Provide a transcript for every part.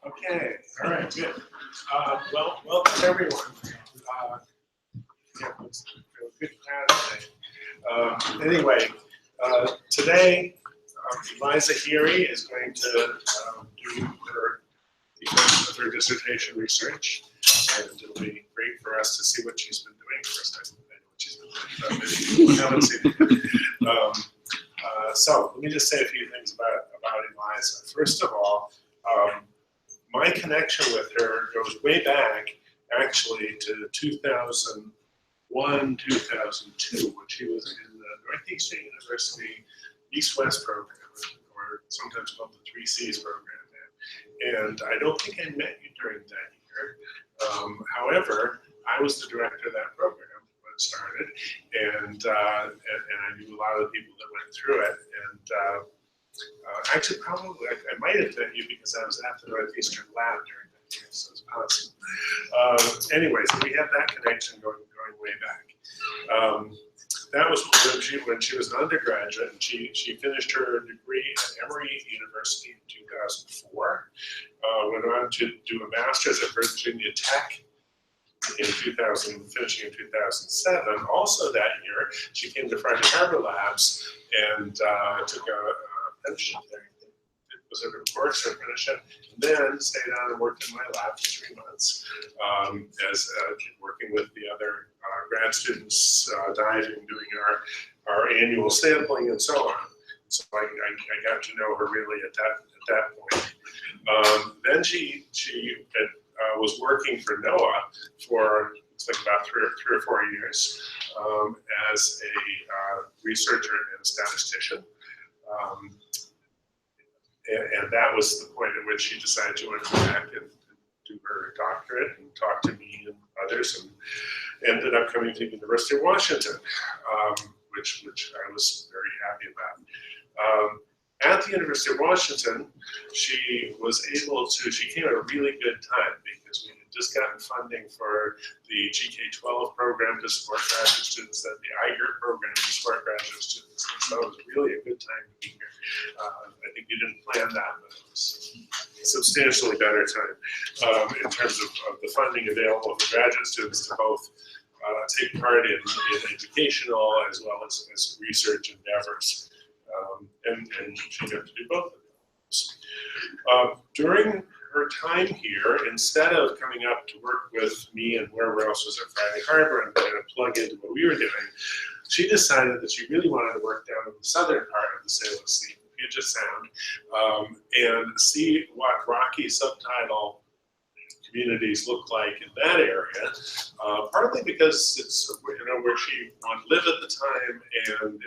Okay, all right, good. Well, welcome everyone. Yeah, it's a good crowd today. Anyway, today Eliza Heary is going to do her dissertation research, and it'll be great for us to see what she's been doing. First, I know what she's been doing, but we haven't seen it. So let me just say a few things about Eliza. First of all, my connection with her goes way back, actually, to 2001, 2002, when she was in the Northeast State University East-West program, or sometimes called the 3Cs program. And I don't think I met you during that year. However, I was the director of that program when it started, and I knew a lot of the people that went through it. And actually, probably, I might have met you because I was at the Northeastern Lab during that year, so it's possible. Anyways, we have that connection going way back. That was when she was an undergraduate, and she finished her degree at Emory University in 2004. Went on to do a master's at Virginia Tech in finishing in 2007. Also that year, she came to Friday Harbor Labs and took a apprenticeship there. It was a course or apprenticeship, and then stayed on and worked in my lab for 3 months as working with the other grad students, diving, doing our annual sampling, and so on. So I got to know her really at that point. Then she was working for NOAA for it's like about three or 4 years as a researcher and statistician. And that was the point at which she decided to went back and do her doctorate and talk to me and others, and ended up coming to the University of Washington, which I was very happy about. At the University of Washington, she came at a really good time because we had just gotten funding for the GK-12 program to support graduate students, and the IGERT program to support graduate students. And so it was really a good time to be here. I think you didn't plan that, but it was a substantially better time in terms of the funding available for graduate students to both take part in educational as well as research endeavors. And she got to do both of those. During her time here, instead of coming up to work with me and wherever else was at Friday Harbor and kind of plug into what we were doing, she decided that she really wanted to work down in the southern part of the Salem Sea, Puget Sound, and see what rocky subtidal communities look like in that area, partly because it's where she wanted to live at the time, and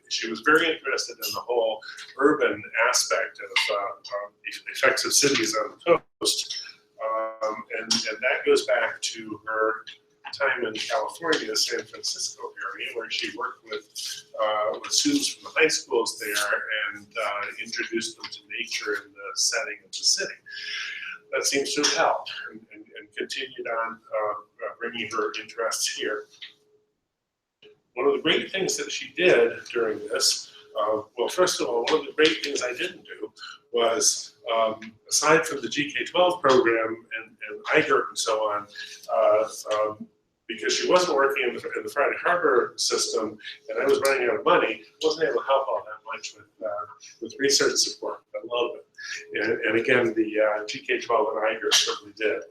she was very interested in the whole urban aspect of effects of cities on the coast, and that goes back to her time in California, San Francisco area, where she worked with students from the high schools there and introduced them to nature in the setting of the city. That seems to have helped and continued on bringing her interests here. One of the great things that she did during this, well, first of all, one of the great things I didn't do was, aside from the GK-12 program and IGERT and so on, because she wasn't working in the Friday Harbor system, and I was running out of money, wasn't able to help all that much with research support. I love it. And again, the GK12 and I group certainly did.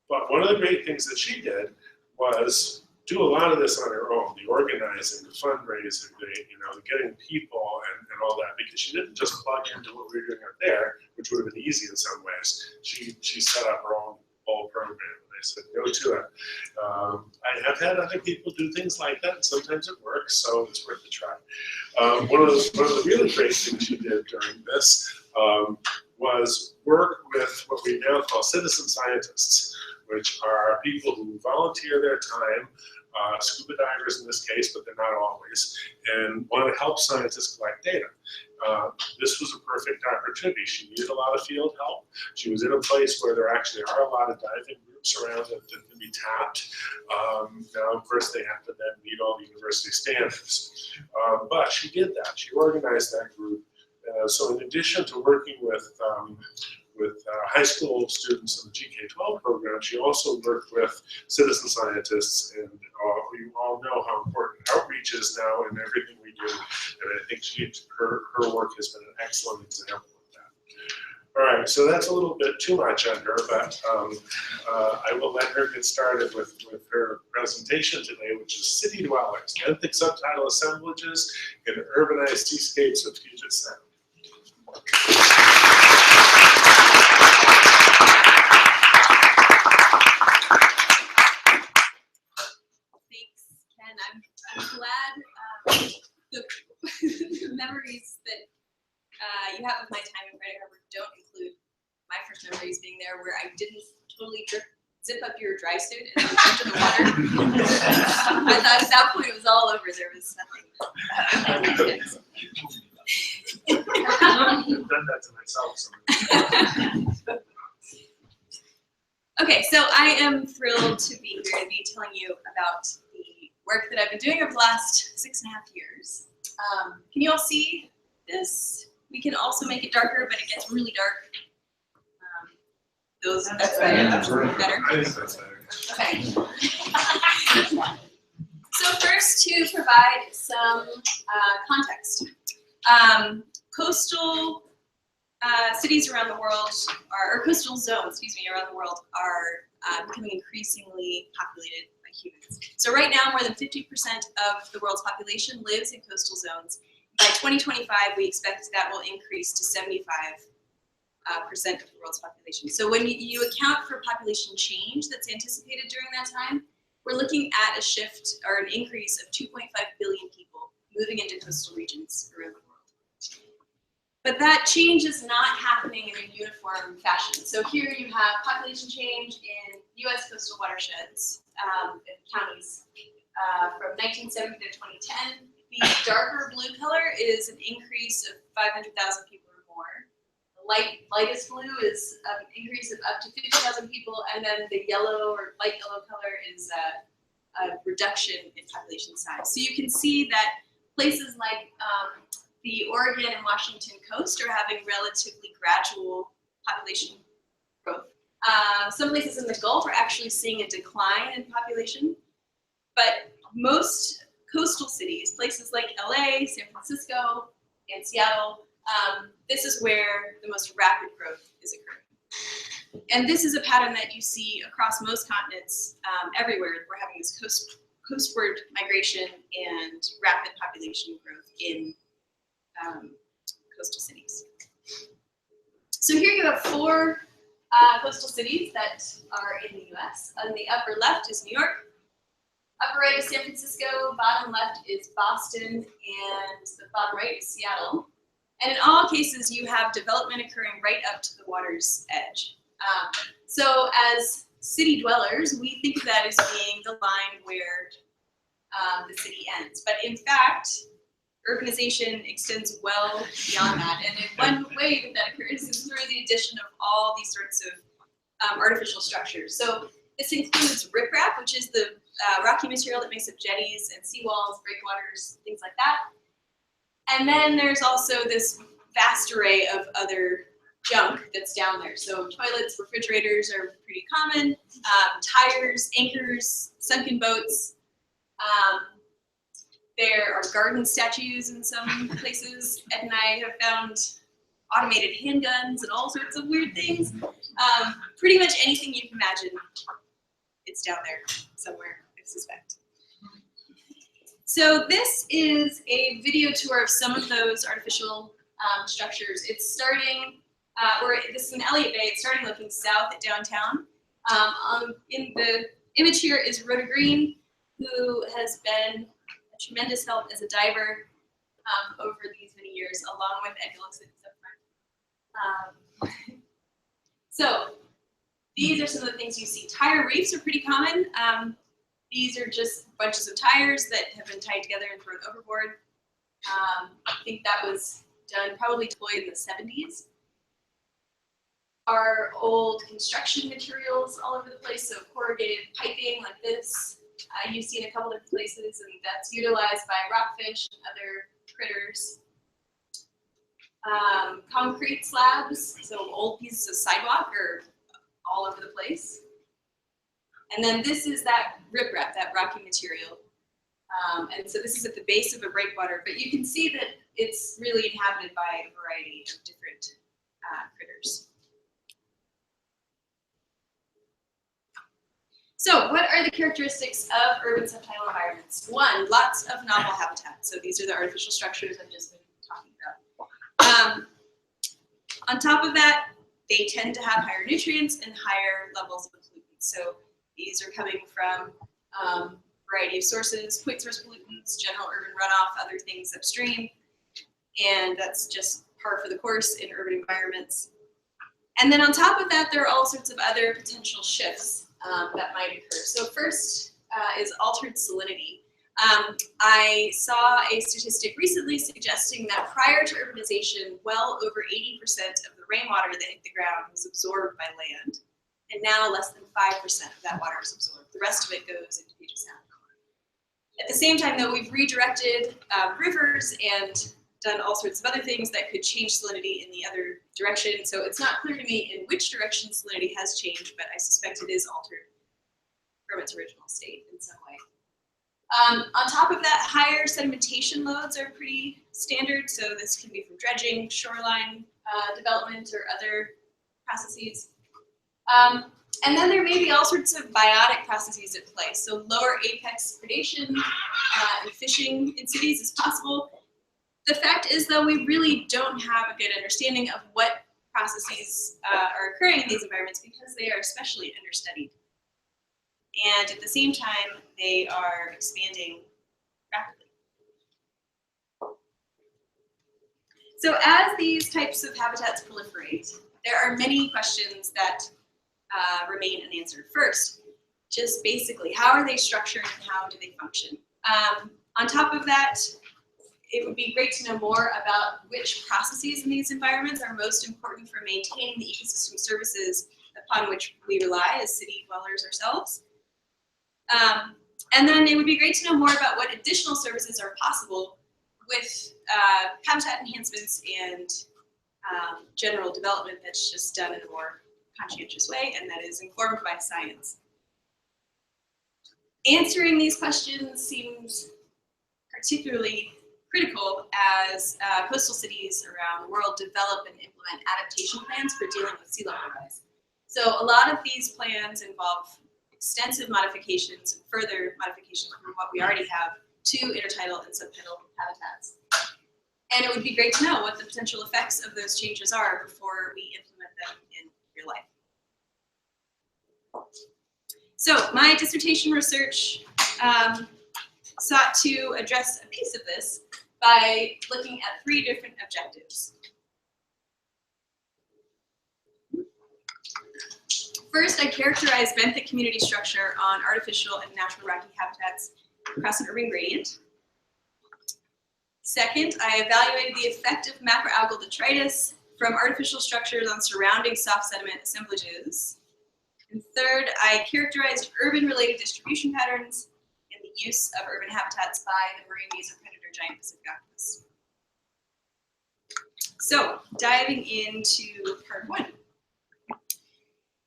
But one of the great things that she did was do a lot of this on her own, the organizing, the fundraising, the getting people and all that, because she didn't just plug into what we were doing out there, which would have been easy in some ways. She set up her own whole program, and I said, go to it. I have had other people do things like that, and sometimes it works, so it's worth a try. One of the really great things she did during this was work with what we now call citizen scientists, which are people who volunteer their time, scuba divers in this case, but they're not always, and want to help scientists collect data. This was a perfect opportunity. She needed a lot of field help. She was in a place where there actually are a lot of diving groups around that can be tapped. Now, of course, they have to then meet all the university standards. But she did that. She organized that group. So in addition to working with high school students in the GK12 program, she also worked with citizen scientists, and you all know how important outreach is now in everything we do, and I think her work has been an excellent example of that. All right, so that's a little bit too much on her, but I will let her get started with her presentation today, which is City Dwellers, benthic subtidal assemblages in urbanized seascapes of Puget Sound. I'm glad the memories that you have of my time in Friday Harbor don't include my first memories being there, where I didn't totally zip up your dry suit and jump in the water. I thought at that point it was all over. There was nothing. I've done that to myself. Okay, so I am thrilled to be here to be telling you about the work that I've been doing over the last 6.5 years. Can you all see this? We can also make it darker, but it gets really dark. That's better. I think that's better. Okay. So first, to provide some context. Coastal cities around the world, or coastal zones, around the world are becoming increasingly populated by humans. So right now, more than 50% of the world's population lives in coastal zones. By 2025, we expect that will increase to 75% of the world's population. So when you account for population change that's anticipated during that time, we're looking at a shift or an increase of 2.5 billion people moving into coastal regions around the world. But that change is not happening in a uniform fashion. So here you have population change in U.S. coastal watersheds, counties, from 1970 to 2010. The darker blue color is an increase of 500,000 people or more. The lightest blue is an increase of up to 50,000 people, and then the yellow or light yellow color is a reduction in population size. So you can see that places like the Oregon and Washington coast are having relatively gradual population growth. Some places in the Gulf are actually seeing a decline in population, but most coastal cities, places like LA, San Francisco, and Seattle, this is where the most rapid growth is occurring. And this is a pattern that you see across most continents, everywhere. We're having this coastward migration and rapid population growth in coastal cities. So here you have 4 coastal cities that are in the US. On the upper left is New York. Upper right is San Francisco, bottom left is Boston, and the bottom right is Seattle. And in all cases, you have development occurring right up to the water's edge. So as city dwellers, we think of that as being the line where the city ends. But in fact, urbanization extends well beyond that. And in one way that occurs is through the addition of all these sorts of artificial structures. So this includes riprap, which is the rocky material that makes up jetties and seawalls, breakwaters, things like that. And then there's also this vast array of other junk that's down there. So toilets, refrigerators are pretty common, tires, anchors, sunken boats. There are garden statues in some places. Ed and I have found automated handguns and all sorts of weird things. Pretty much anything you can imagine, it's down there somewhere, I suspect. So this is a video tour of some of those artificial structures. It's starting, this is in Elliott Bay, it's starting looking south at downtown. In the image here is Rhoda Green, who has been a tremendous help as a diver over these many years, along with Ed Gillickson up front. So these are some of the things you see. Tire reefs are pretty common. These are just bunches of tires that have been tied together and thrown overboard. I think that was done, probably deployed in the 70s. Our old construction materials all over the place, so corrugated piping like this. You see in a couple different places, and that's utilized by rockfish and other critters. Concrete slabs, so old pieces of sidewalk are all over the place. And then this is that riprap, that rocky material. And so this is at the base of a breakwater, but you can see that it's really inhabited by a variety of different critters. So what are the characteristics of urban subtidal environments? One, lots of novel habitats. So these are the artificial structures I've just been talking about. On top of that, they tend to have higher nutrients and higher levels of pollutants. So these are coming from a variety of sources, point source pollutants, general urban runoff, other things upstream. And that's just par for the course in urban environments. And then on top of that, there are all sorts of other potential shifts that might occur. So first is altered salinity. I saw a statistic recently suggesting that prior to urbanization, well over 80% of the rainwater that hit the ground was absorbed by land. And now less than 5% of that water is absorbed. The rest of it goes into Puget Sound. At the same time, though, we've redirected rivers and done all sorts of other things that could change salinity in the other direction. So it's not clear to me in which direction salinity has changed, but I suspect it is altered from its original state in some way. On top of that, higher sedimentation loads are pretty standard. So this can be from dredging, shoreline development, or other processes. And then there may be all sorts of biotic processes at play. So lower apex predation and fishing in cities is possible. The fact is, though, we really don't have a good understanding of what processes are occurring in these environments because they are especially understudied. And at the same time, they are expanding rapidly. So as these types of habitats proliferate, there are many questions that remain unanswered. First, just basically, how are they structured and how do they function? On top of that, it would be great to know more about which processes in these environments are most important for maintaining the ecosystem services upon which we rely as city dwellers ourselves. And then it would be great to know more about what additional services are possible with habitat enhancements and general development that's just done in a more conscientious way and that is informed by science. Answering these questions seems particularly critical as coastal cities around the world develop and implement adaptation plans for dealing with sea level rise. So a lot of these plans involve extensive modifications and further modifications from what we already have to intertidal and subtidal habitats. And it would be great to know what the potential effects of those changes are before we implement them in real life. So my dissertation research sought to address a piece of this by looking at 3 different objectives. First, I characterized benthic community structure on artificial and natural rocky habitats across an urban gradient. Second, I evaluated the effect of macroalgal detritus from artificial structures on surrounding soft sediment assemblages. And third, I characterized urban-related distribution patterns and the use of urban habitats by the marine mesopreddator giant Pacific octopus. So diving into part 1.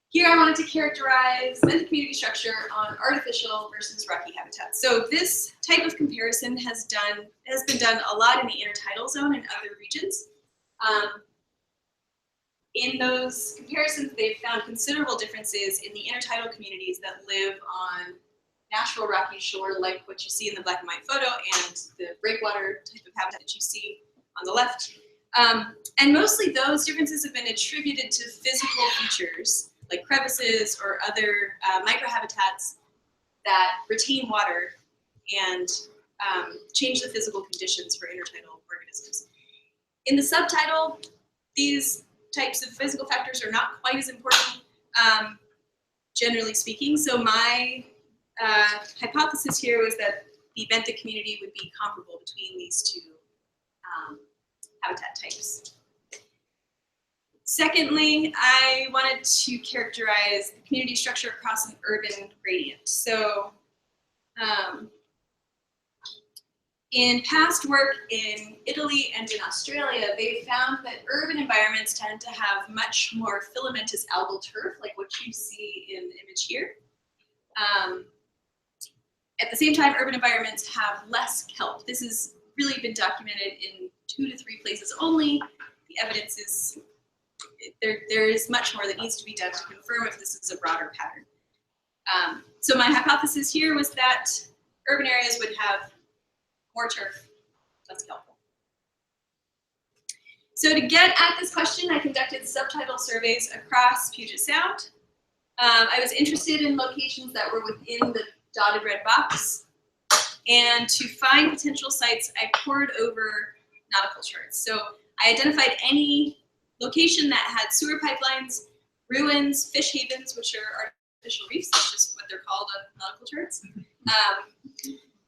Here I wanted to characterize benthic community structure on artificial versus rocky habitats. So this type of comparison has been done a lot in the intertidal zone and other regions. In those comparisons, they've found considerable differences in the intertidal communities that live on natural rocky shore, like what you see in the black and white photo, and the breakwater type of habitat that you see on the left. And mostly those differences have been attributed to physical features like crevices or other microhabitats that retain water and change the physical conditions for intertidal organisms. In the subtidal, these types of physical factors are not quite as important, generally speaking. So my hypothesis here was that the benthic community would be comparable between these two habitat types. Secondly, I wanted to characterize the community structure across an urban gradient. So in past work in Italy and in Australia, they found that urban environments tend to have much more filamentous algal turf, like what you see in the image here. At the same time, urban environments have less kelp. This has really been documented in 2 to 3 places only. The evidence is, there is much more that needs to be done to confirm if this is a broader pattern. So my hypothesis here was that urban areas would have more turf, less kelp. So to get at this question, I conducted subtidal surveys across Puget Sound. I was interested in locations that were within the dotted red box. And to find potential sites, I pored over nautical charts. So I identified any location that had sewer pipelines, ruins, fish havens, which are artificial reefs, that's just what they're called on nautical charts,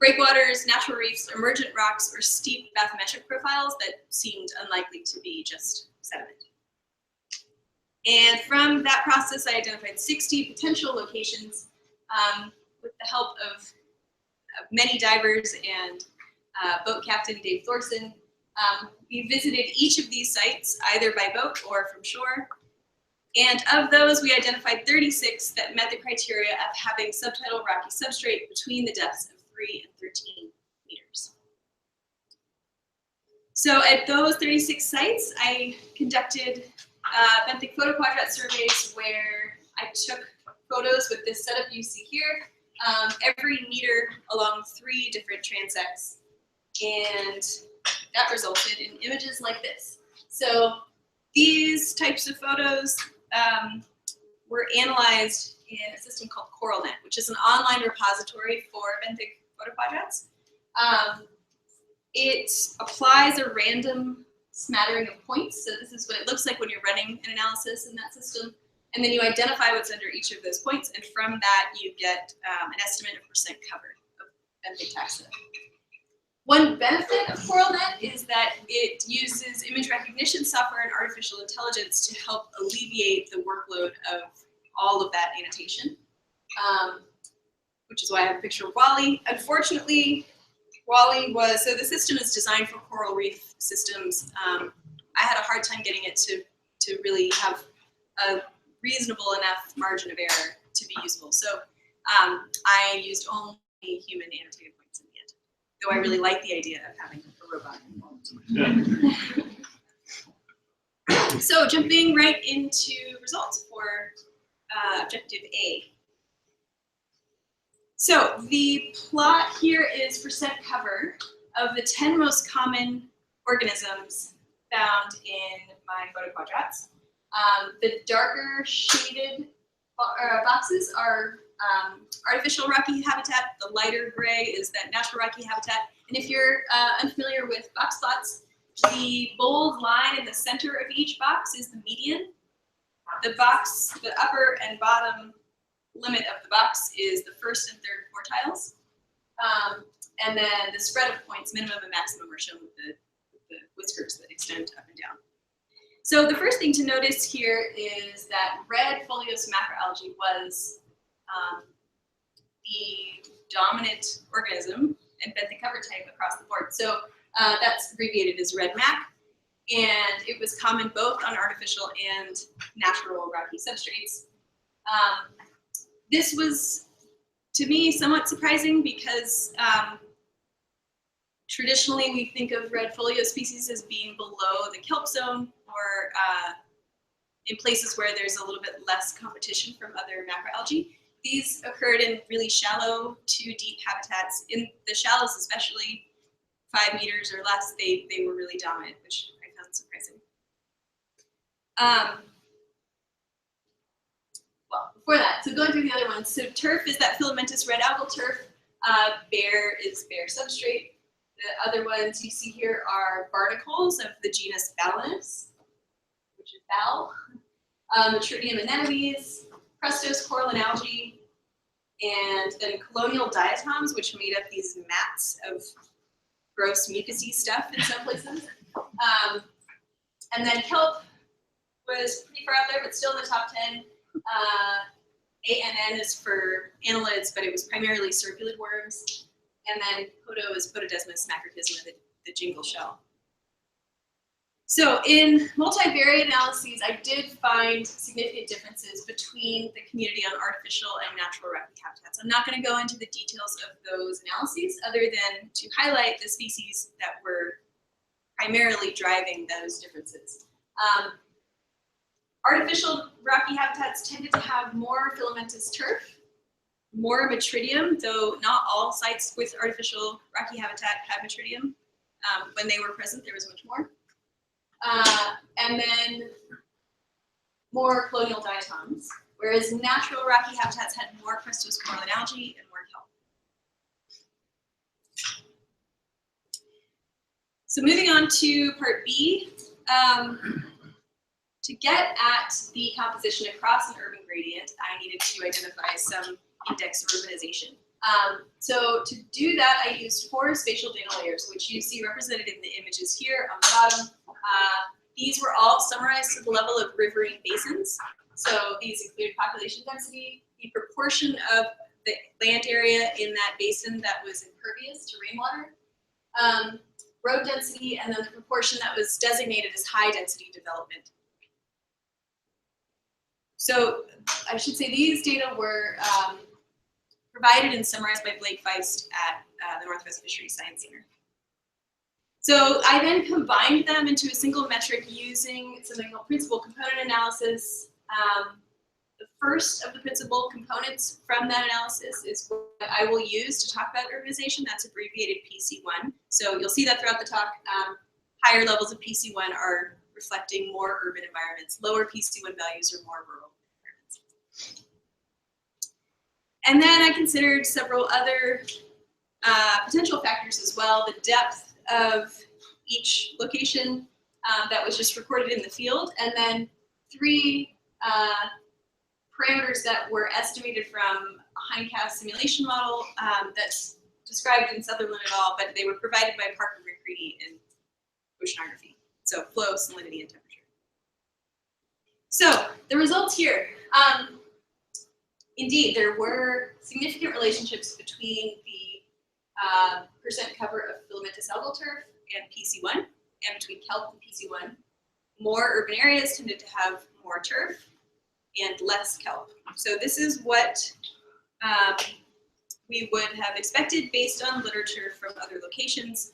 breakwaters, natural reefs, emergent rocks, or steep bathymetric profiles that seemed unlikely to be just sediment. And from that process, I identified 60 potential locations with the help of many divers and boat captain Dave Thorson. We visited each of these sites either by boat or from shore. And of those, we identified 36 that met the criteria of having subtidal rocky substrate between the depths of 3 and 13 meters. So at those 36 sites, I conducted benthic photoquadrat surveys where I took photos with this setup you see here, every meter along 3 different transects, and that resulted in images like this. So these types of photos were analyzed in a system called CoralNet, which is an online repository for benthic photoquadrats. It applies a random smattering of points. So this is what it looks like when you're running an analysis in that system. And then you identify what's under each of those points. And from that, you get an estimate of percent covered of benthic taxa. One benefit of CoralNet is that it uses image recognition software and artificial intelligence to help alleviate the workload of all of that annotation, which is why I have a picture of Wally. Unfortunately, Wally was, so the system is designed for coral reef systems. I had a hard time getting it to really have a reasonable enough margin of error to be useful. So I used only human annotated points in the end, though I really like the idea of having a robot involved. Yeah. So jumping right into results for objective A. So the plot here is percent cover of the 10 most common organisms found in my photoquadrats. The darker shaded boxes are artificial rocky habitat. The lighter gray is that natural rocky habitat. And if you're unfamiliar with box plots, the bold line in the center of each box is the median. The box, the upper and bottom limit of the box is the first and third quartiles. And then the spread of points, minimum and maximum, are shown with the whiskers that extend up and down. So the first thing to notice here is that red foliose macroalgae was the dominant organism and benthic cover type across the board. So that's abbreviated as red mac. and it was common both on artificial and natural rocky substrates. This was, to me, somewhat surprising because traditionally we think of red folio species as being below the kelp zone, or in places where there's a little bit less competition from other macroalgae. These occurred in really shallow to deep habitats. In the shallows especially, 5 meters or less, they were really dominant, which I found surprising. Well, before that, so going through the other ones. So turf is that filamentous red algal turf. Bare is bare substrate. The other ones you see here are barnacles of the genus Balanus, which is bal. Metridium anemones, crustose coralline algae, and then colonial diatoms, which made up these mats of gross mucousy stuff in some places. And then kelp was pretty far out there, but still in the top 10. ANN is for annelids, but it was primarily circulid worms. And then Podo is Pododesmus macrotisma, the jingle shell. So in multivariate analyses, I did find significant differences between the community on artificial and natural rocky habitats. I'm not going to go into the details of those analyses other than to highlight the species that were primarily driving those differences. Artificial rocky habitats tended to have more filamentous turf, more metridium, though not all sites with artificial rocky habitat had metridium. When they were present, there was much more. And then more colonial diatoms, whereas natural rocky habitats had more crustose coralline algae and more kelp. So moving on to part B, to get at the composition across an urban gradient, I needed to identify some index of urbanization. So to do that, I used 4 spatial data layers, which you see represented in the images here on the bottom. These were all summarized to the level of riverine basins. So these include population density, the proportion of the land area in that basin that was impervious to rainwater, road density, and then the proportion that was designated as high density development. So I should say these data were provided and summarized by Blake Feist at the Northwest Fisheries Science Center. So I then combined them into a single metric using something called principal component analysis. The first of the principal components from that analysis is what I will use to talk about urbanization. That's abbreviated PC1. So you'll see that throughout the talk. Higher levels of PC1 are reflecting more urban environments. Lower PC1 values are more rural environments. And then I considered several other potential factors as well. The depth of each location that was just recorded in the field, and then 3 parameters that were estimated from a hindcast simulation model that's described in Sutherland et al., but they were provided by Parker McCready in oceanography. So flow, salinity, and temperature. So the results here. Indeed, there were significant relationships between the percent cover of filamentous algal turf and PC1, and between kelp and PC1. More urban areas tended to have more turf and less kelp. So this is what we would have expected based on literature from other locations.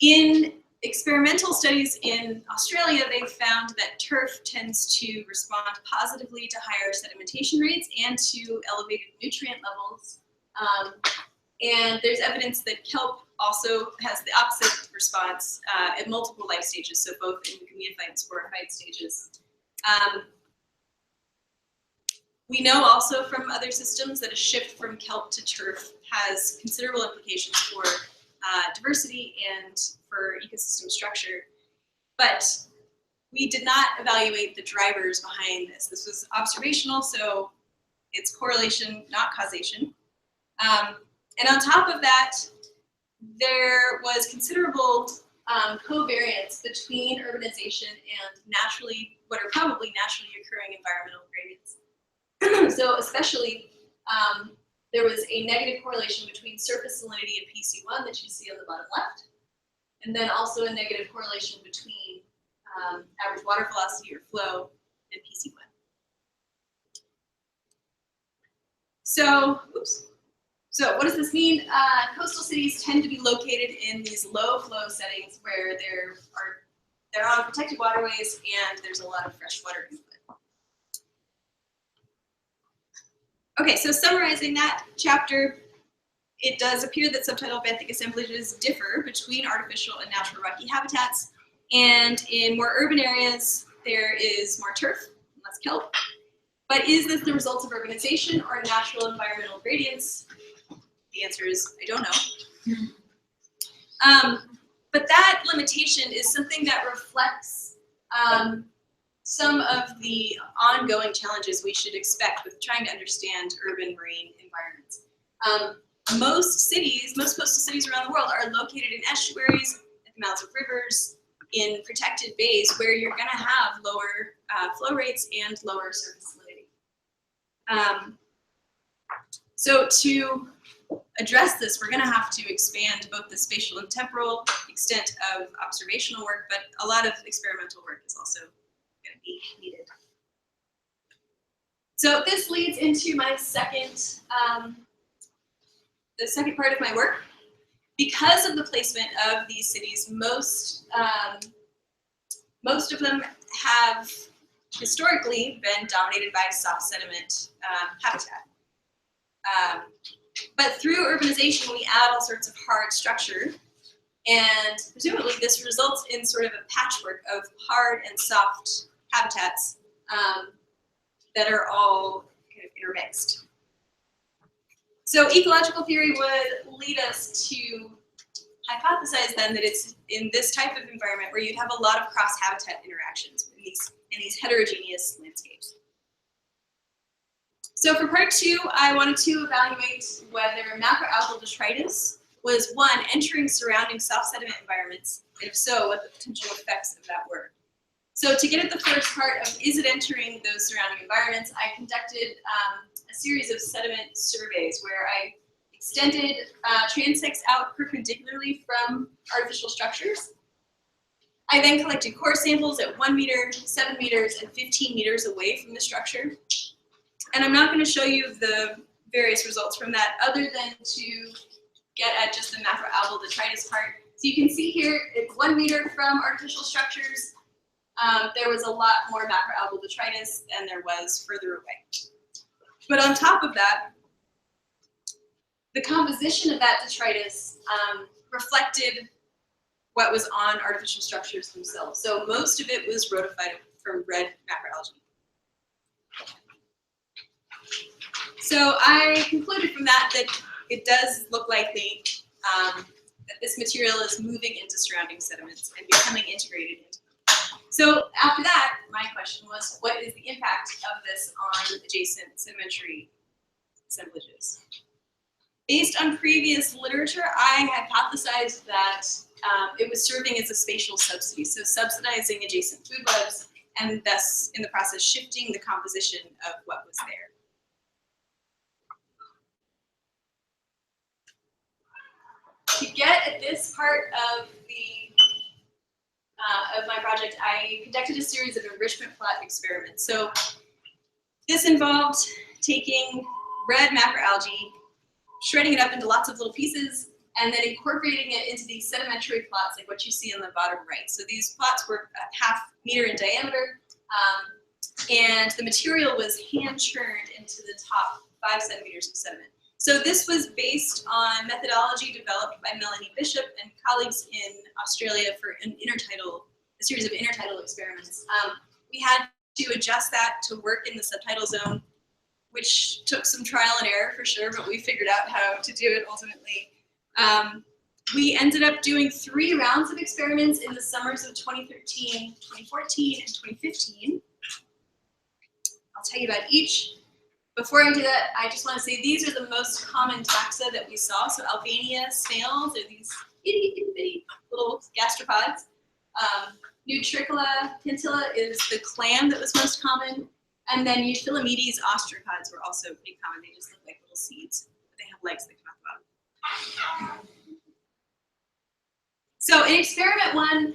In experimental studies in Australia, they found that turf tends to respond positively to higher sedimentation rates and to elevated nutrient levels. And there's evidence that kelp also has the opposite response at multiple life stages, so both in the comedophyte and sporophyte stages. We know also from other systems that a shift from kelp to turf has considerable implications for diversity and for ecosystem structure. But we did not evaluate the drivers behind this. This was observational, so it's correlation, not causation. And on top of that, there was considerable covariance between urbanization and what are probably naturally occurring environmental gradients. So especially, there was a negative correlation between surface salinity and PC1 that you see on the bottom left, and then also a negative correlation between average water velocity or flow and PC1. So, So what does this mean? Coastal cities tend to be located in these low flow settings where they're on protected waterways and there's a lot of freshwater input. Okay, so summarizing that chapter, it does appear that subtidal benthic assemblages differ between artificial and natural rocky habitats. And in more urban areas, there is more turf, less kelp. But is this the result of urbanization or natural environmental gradients? The answer is, I don't know. But that limitation is something that reflects some of the ongoing challenges we should expect with trying to understand urban marine environments. Most coastal cities around the world are located in estuaries, at the mouths of rivers, in protected bays where you're going to have lower flow rates and lower surface salinity. So to address this, we're going to have to expand both the spatial and temporal extent of observational work, but a lot of experimental work is also going to be needed. So this leads into my the second part of my work. Because of the placement of these cities, most of them have historically been dominated by soft sediment habitat. But through urbanization, we add all sorts of hard structure, and presumably this results in sort of a patchwork of hard and soft habitats that are all kind of intermixed. So ecological theory would lead us to hypothesize then that it's in this type of environment where you'd have a lot of cross-habitat interactions in these heterogeneous landscapes. So for part 2, I wanted to evaluate whether macroalgal detritus was, one, entering surrounding soft sediment environments, and if so, what the potential effects of that were. So to get at the first part of is it entering those surrounding environments, I conducted a series of sediment surveys where I extended transects out perpendicularly from artificial structures. I then collected core samples at 1 meter, 7 meters, and 15 meters away from the structure. And I'm not going to show you the various results from that other than to get at just the macroalgal detritus part. So you can see here, it's 1 meter from artificial structures. There was a lot more macroalgal detritus than there was further away. But on top of that, the composition of that detritus reflected what was on artificial structures themselves. So most of it was rhodophyte from red macroalgae. So I concluded from that it does look likely that this material is moving into surrounding sediments and becoming integrated into them. So after that, my question was, what is the impact of this on adjacent sedimentary assemblages? Based on previous literature, I hypothesized that it was serving as a spatial subsidy, so subsidizing adjacent food webs and thus in the process shifting the composition of what was there. To get at this part of my project, I conducted a series of enrichment plot experiments. So this involved taking red macroalgae, shredding it up into lots of little pieces, and then incorporating it into these sedimentary plots like what you see on the bottom right. So these plots were a ½ meter in diameter, and the material was hand churned into the top 5 centimeters of sediment. So this was based on methodology developed by Melanie Bishop and colleagues in Australia for a series of intertidal experiments. We had to adjust that to work in the subtidal zone, which took some trial and error for sure, but we figured out how to do it ultimately. We ended up doing 3 rounds of experiments in the summers of 2013, 2014, and 2015. I'll tell you about each. Before I do that, I just want to say these are the most common taxa that we saw. So Albania snails are these itty bitty little gastropods. Nutricula pintilla is the clam that was most common. And then Euphyllomedes osteropods were also pretty common. They just look like little seeds, but they have legs that come out the bottom. So in experiment 1,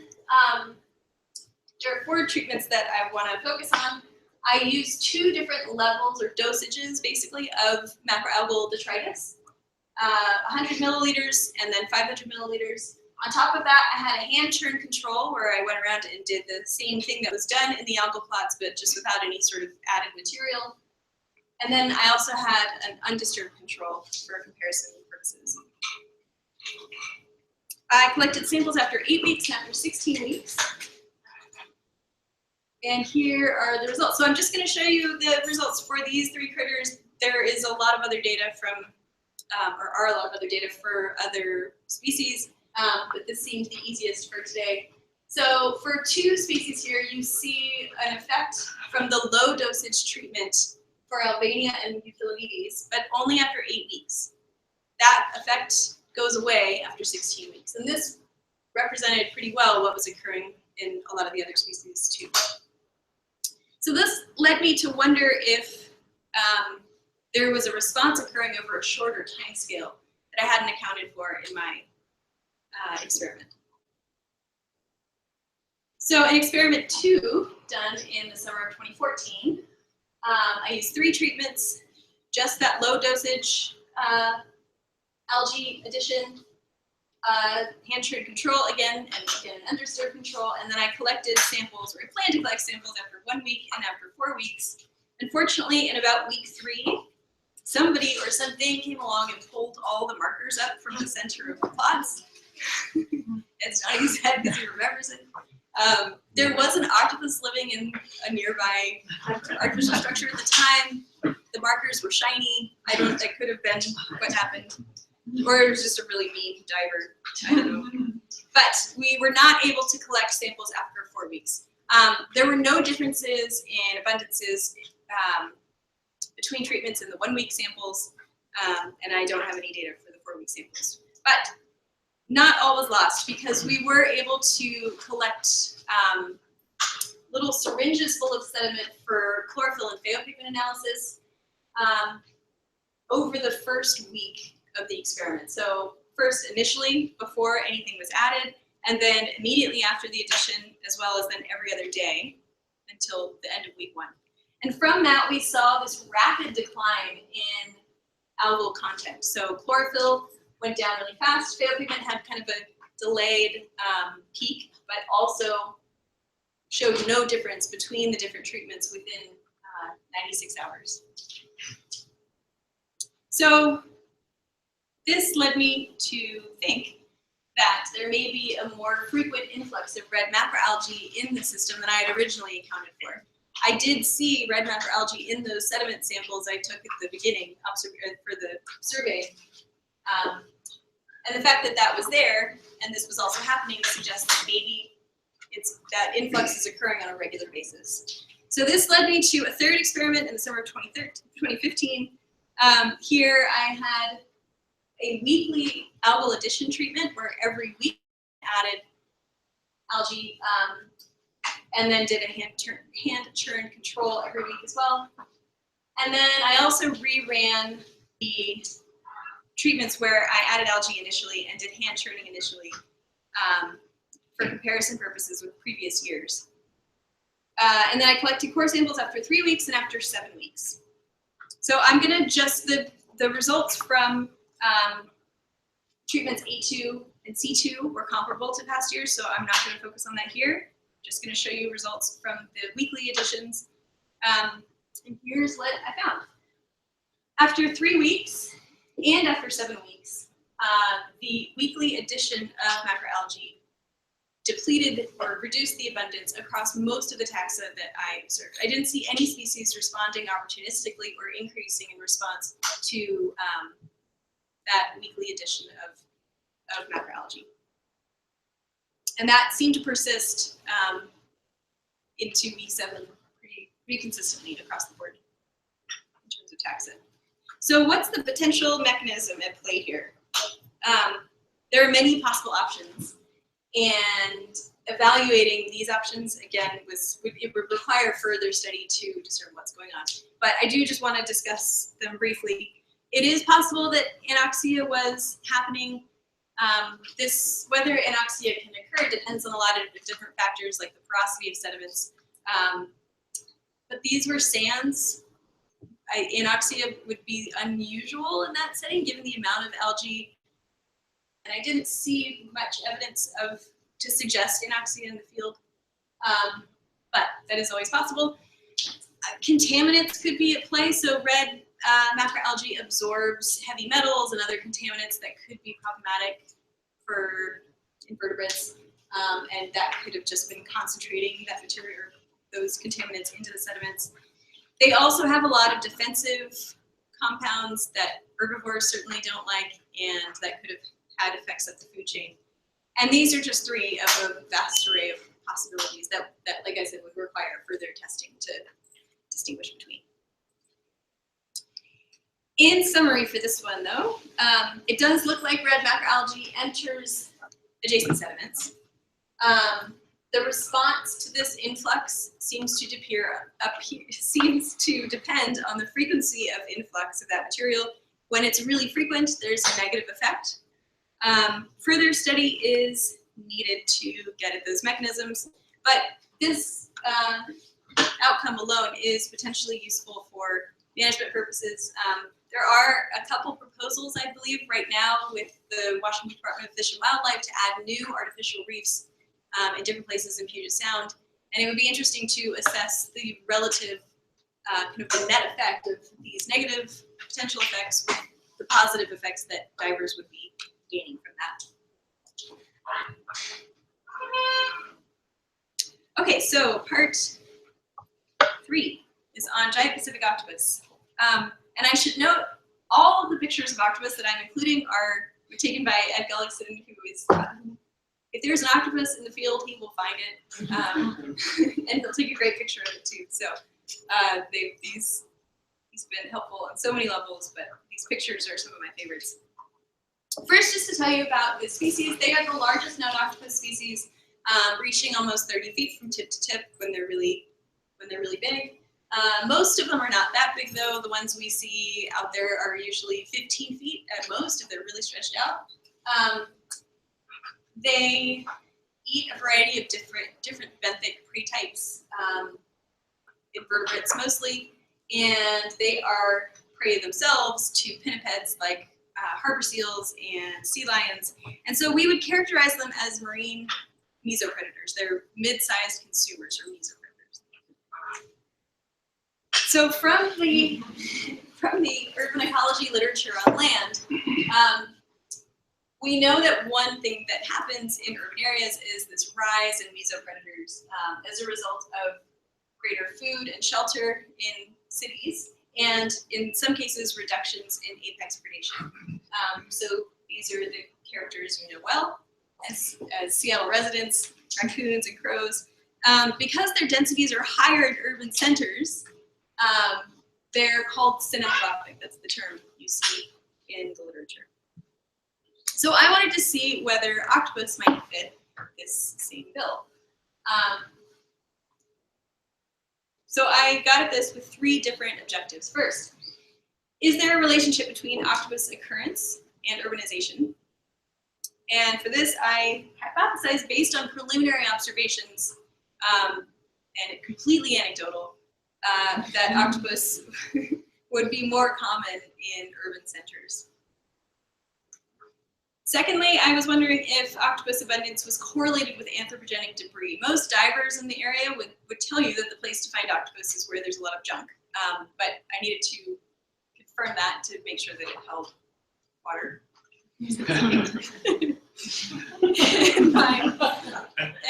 there are 4 treatments that I want to focus on. I used 2 different levels or dosages, basically, of macroalgal detritus, 100 milliliters and then 500 milliliters. On top of that, I had a hand churn control where I went around and did the same thing that was done in the algal plots, but just without any sort of added material. And then I also had an undisturbed control for comparison purposes. I collected samples after 8 weeks and after 16 weeks. And here are the results. So I'm just going to show you the results for these 3 critters. There is a lot of other data from, or are a lot of other data for other species, but this seemed the easiest for today. So for 2 species here, you see an effect from the low dosage treatment for Albania and Euphylloides, but only after 8 weeks. That effect goes away after 16 weeks. And this represented pretty well what was occurring in a lot of the other species too. So this led me to wonder if there was a response occurring over a shorter time scale that I hadn't accounted for in my experiment. So in experiment 2, done in the summer of 2014, I used 3 treatments, just that low dosage algae addition, hand churn control again, and again undisturbed control, and then I collected samples, or I planned to collect samples after 1 week and after 4 weeks. Unfortunately, in about week 3, somebody or something came along and pulled all the markers up from the center of the plots. It's nodding his head because he remembers it. There was an octopus living in a nearby artificial structure at the time. The markers were shiny. That could have been what happened. Or it was just a really mean diver. I don't know. But we were not able to collect samples after 4 weeks. There were no differences in abundances between treatments in the 1 week samples, and I don't have any data for the 4 week samples. But not all was lost, because we were able to collect little syringes full of sediment for chlorophyll and phaeopigment analysis over the first week of the experiment. So first initially before anything was added, and then immediately after the addition, as well as then every other day until the end of week 1. And from that we saw this rapid decline in algal content. So chlorophyll went down really fast. Phaeopigment had kind of a delayed peak, but also showed no difference between the different treatments within 96 hours. So this led me to think that there may be a more frequent influx of red macroalgae in the system than I had originally accounted for. I did see red macroalgae in those sediment samples I took at the beginning for the survey. And the fact that that was there, and this was also happening, suggests that maybe that influx is occurring on a regular basis. So this led me to a 3rd experiment in the summer of 2015. Here I had a weekly algal addition treatment where every week I added algae and then did a hand churn control every week as well. And then I also reran the treatments where I added algae initially and did hand churning initially for comparison purposes with previous years. And then I collected core samples after 3 weeks and after 7 weeks. So I'm going to just the results from treatments A2 and C2 were comparable to past years, so I'm not going to focus on that here. Just going to show you results from the weekly additions. And here's what I found. After 3 weeks and after 7 weeks, the weekly addition of macroalgae depleted or reduced the abundance across most of the taxa that I observed. I didn't see any species responding opportunistically or increasing in response to that weekly addition of macroalgae. And that seemed to persist into week 7 pretty consistently across the board in terms of taxa. So what's the potential mechanism at play here? There are many possible options, and evaluating these options, again, it would require further study to discern what's going on. But I do just want to discuss them briefly. It is possible that anoxia was happening Whether anoxia can occur depends on a lot of different factors like the porosity of sediments. But these were sands. Anoxia would be unusual in that setting given the amount of algae. And I didn't see much evidence to suggest anoxia in the field, but that is always possible. Contaminants could be at play. So red macroalgae absorbs heavy metals and other contaminants that could be problematic for invertebrates, and that could have just been concentrating that material, those contaminants into the sediments. They also have a lot of defensive compounds that herbivores certainly don't like, and that could have had effects up the food chain. And these are just three of a vast array of possibilities that, like I said, would require further testing to distinguish between. In summary for this one, though, it does look like red macroalgae enters adjacent sediments. The response to this influx seems to depend on the frequency of influx of that material. When it's really frequent, there's a negative effect. Further study is needed to get at those mechanisms, but this outcome alone is potentially useful for management purposes. There are a couple proposals, I believe, right now with the Washington Department of Fish and Wildlife to add new artificial reefs in different places in Puget Sound, and it would be interesting to assess the relative kind of the net effect of these negative potential effects with the positive effects that divers would be gaining from that. Okay, so part 3 is on giant Pacific octopus. And I should note, all of the pictures of octopus that I'm including were taken by Ed Gullickson, who is, if there's an octopus in the field, he will find it, and he'll take a great picture of it too. So he's been helpful on so many levels, but these pictures are some of my favorites. First, just to tell you about the species, they are the largest known octopus species, reaching almost 30 feet from tip to tip when they're really big. Most of them are not that big, though. The ones we see out there are usually 15 feet at most if they're really stretched out. They eat a variety of different benthic prey-types, invertebrates mostly, and they are prey themselves to pinnipeds like harbor seals and sea lions. And so we would characterize them as marine mesopredators. They're mid-sized consumers or mesopredators. So from the urban ecology literature on land, we know that one thing that happens in urban areas is this rise in mesopredators as a result of greater food and shelter in cities, and in some cases reductions in apex predation. So these are the characters you know well as Seattle residents, raccoons and crows. Because their densities are higher in urban centers, they're called synanthropic. That's the term you see in the literature. So I wanted to see whether octopus might fit this same bill. So I got at this with 3 different objectives. First, is there a relationship between octopus occurrence and urbanization? And for this, I hypothesized based on preliminary observations, and completely anecdotal, that octopus would be more common in urban centers. Secondly, I was wondering if octopus abundance was correlated with anthropogenic debris. Most divers in the area would tell you that the place to find octopus is where there's a lot of junk, but I needed to confirm that to make sure that it held water.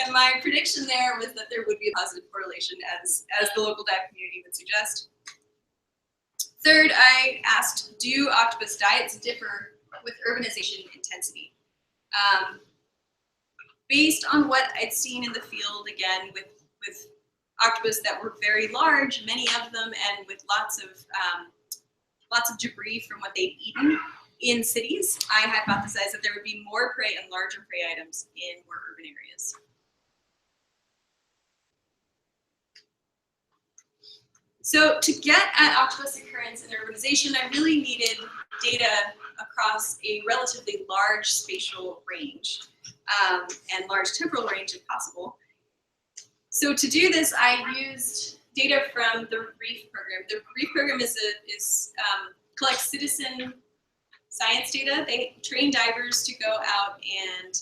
and my prediction there was that there would be a positive correlation as the local dive community would suggest. Third, I asked, do octopus diets differ with urbanization intensity? Based on what I'd seen in the field, again, with octopus that were very large, many of them, and with lots of debris from what they'd eaten in cities, I hypothesized that there would be more prey and larger prey items in more urban areas. So to get at octopus occurrence in urbanization, I really needed data across a relatively large spatial range and large temporal range if possible. So to do this, I used data from the REEF program. The REEF program collects citizen science data. They train divers to go out and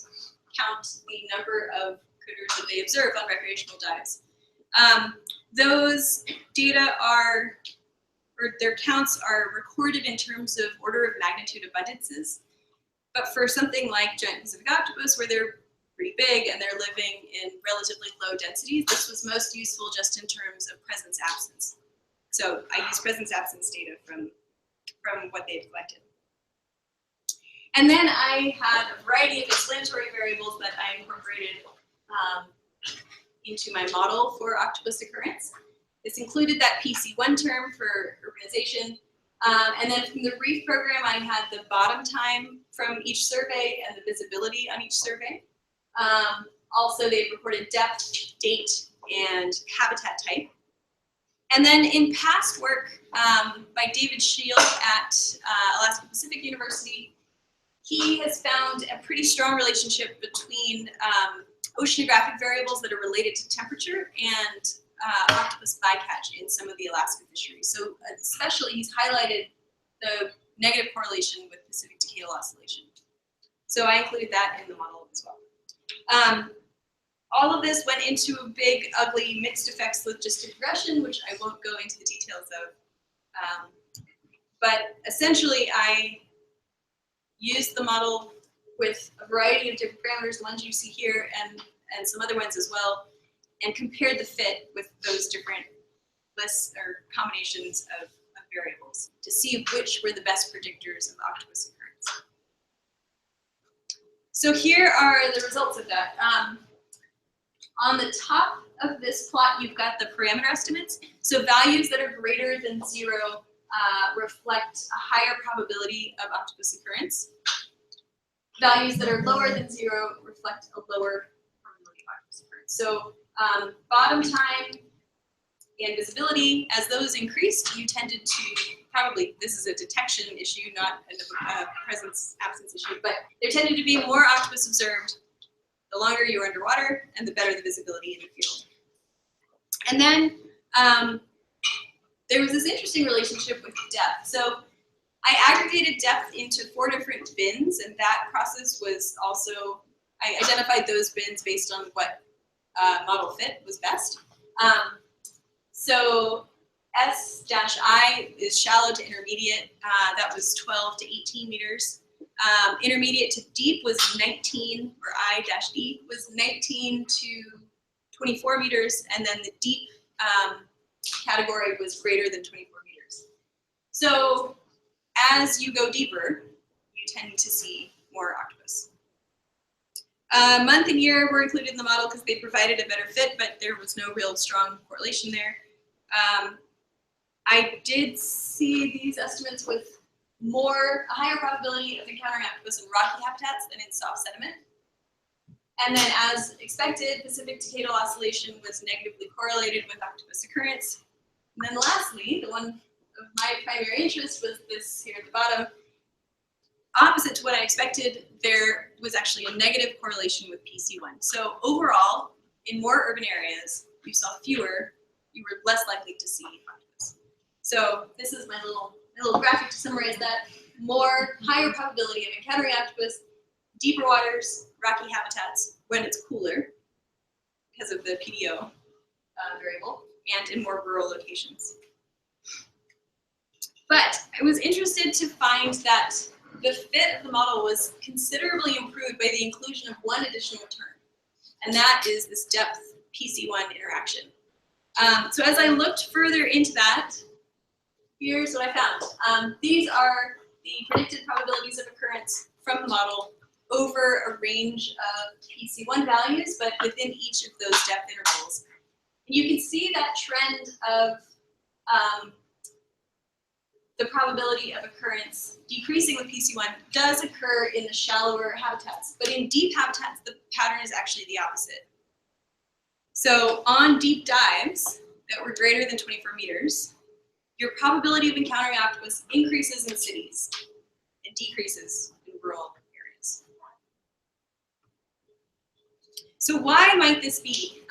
count the number of critters that they observe on recreational dives. Those data their counts are recorded in terms of order of magnitude abundances. But for something like giant Pacific octopus, where they're pretty big and they're living in relatively low densities, this was most useful just in terms of presence-absence. So I used presence-absence data from what they've collected. And then I had a variety of explanatory variables that I incorporated into my model for octopus occurrence. This included that PC1 term for urbanization. And then from the REEF program, I had the bottom time from each survey and the visibility on each survey. Also, they reported depth, date, and habitat type. And then in past work by David Shield at Alaska Pacific University, he has found a pretty strong relationship between oceanographic variables that are related to temperature and octopus bycatch in some of the Alaska fisheries. So especially he's highlighted the negative correlation with Pacific decadal oscillation. So I included that in the model as well. All of this went into a big, ugly, mixed effects logistic regression, which I won't go into the details of. But essentially, I used the model with a variety of different parameters, the ones you see here, and some other ones as well, and compared the fit with those different lists or combinations of variables to see which were the best predictors of octopus occurrence. So here are the results of that. On the top of this plot, you've got the parameter estimates. So values that are greater than 0 reflect a higher probability of octopus occurrence. Values that are lower than 0 reflect a lower probability of octopus occurrence. So bottom time and visibility, as those increased, you tended to probably, this is a detection issue, not a presence-absence issue, but there tended to be more octopus observed the longer you were underwater and the better the visibility in the field. And then there was this interesting relationship with depth. So I aggregated depth into 4 different bins, and that process was also, I identified those bins based on what model fit was best. So S-I is shallow to intermediate. That was 12 to 18 meters. Intermediate to deep was 19, or I-D was 19 to 24 meters, and then the deep category was greater than 24 meters. So as you go deeper, you tend to see more octopus. Month and year were included in the model because they provided a better fit, but there was no real strong correlation there. I did see these estimates with a higher probability of encountering octopus in rocky habitats than in soft sediment. And then as expected, Pacific decadal oscillation was negatively correlated with octopus occurrence. And then lastly, the one of my primary interest was this here at the bottom. Opposite to what I expected, there was actually a negative correlation with PC1. So overall, in more urban areas, you saw fewer, you were less likely to see octopus. So this is my little graphic to summarize that. Higher probability of encountering octopus, deeper waters, rocky habitats when it's cooler because of the PDO variable, and in more rural locations. But I was interested to find that the fit of the model was considerably improved by the inclusion of one additional term, and that is this depth PC1 interaction. So as I looked further into that, here's what I found. These are the predicted probabilities of occurrence from the model over a range of PC1 values, but within each of those depth intervals. And you can see that trend of the probability of occurrence decreasing with PC1 does occur in the shallower habitats, but in deep habitats, the pattern is actually the opposite. So on deep dives that were greater than 24 meters, your probability of encountering octopus increases in cities and decreases in rural areas. So why might this be?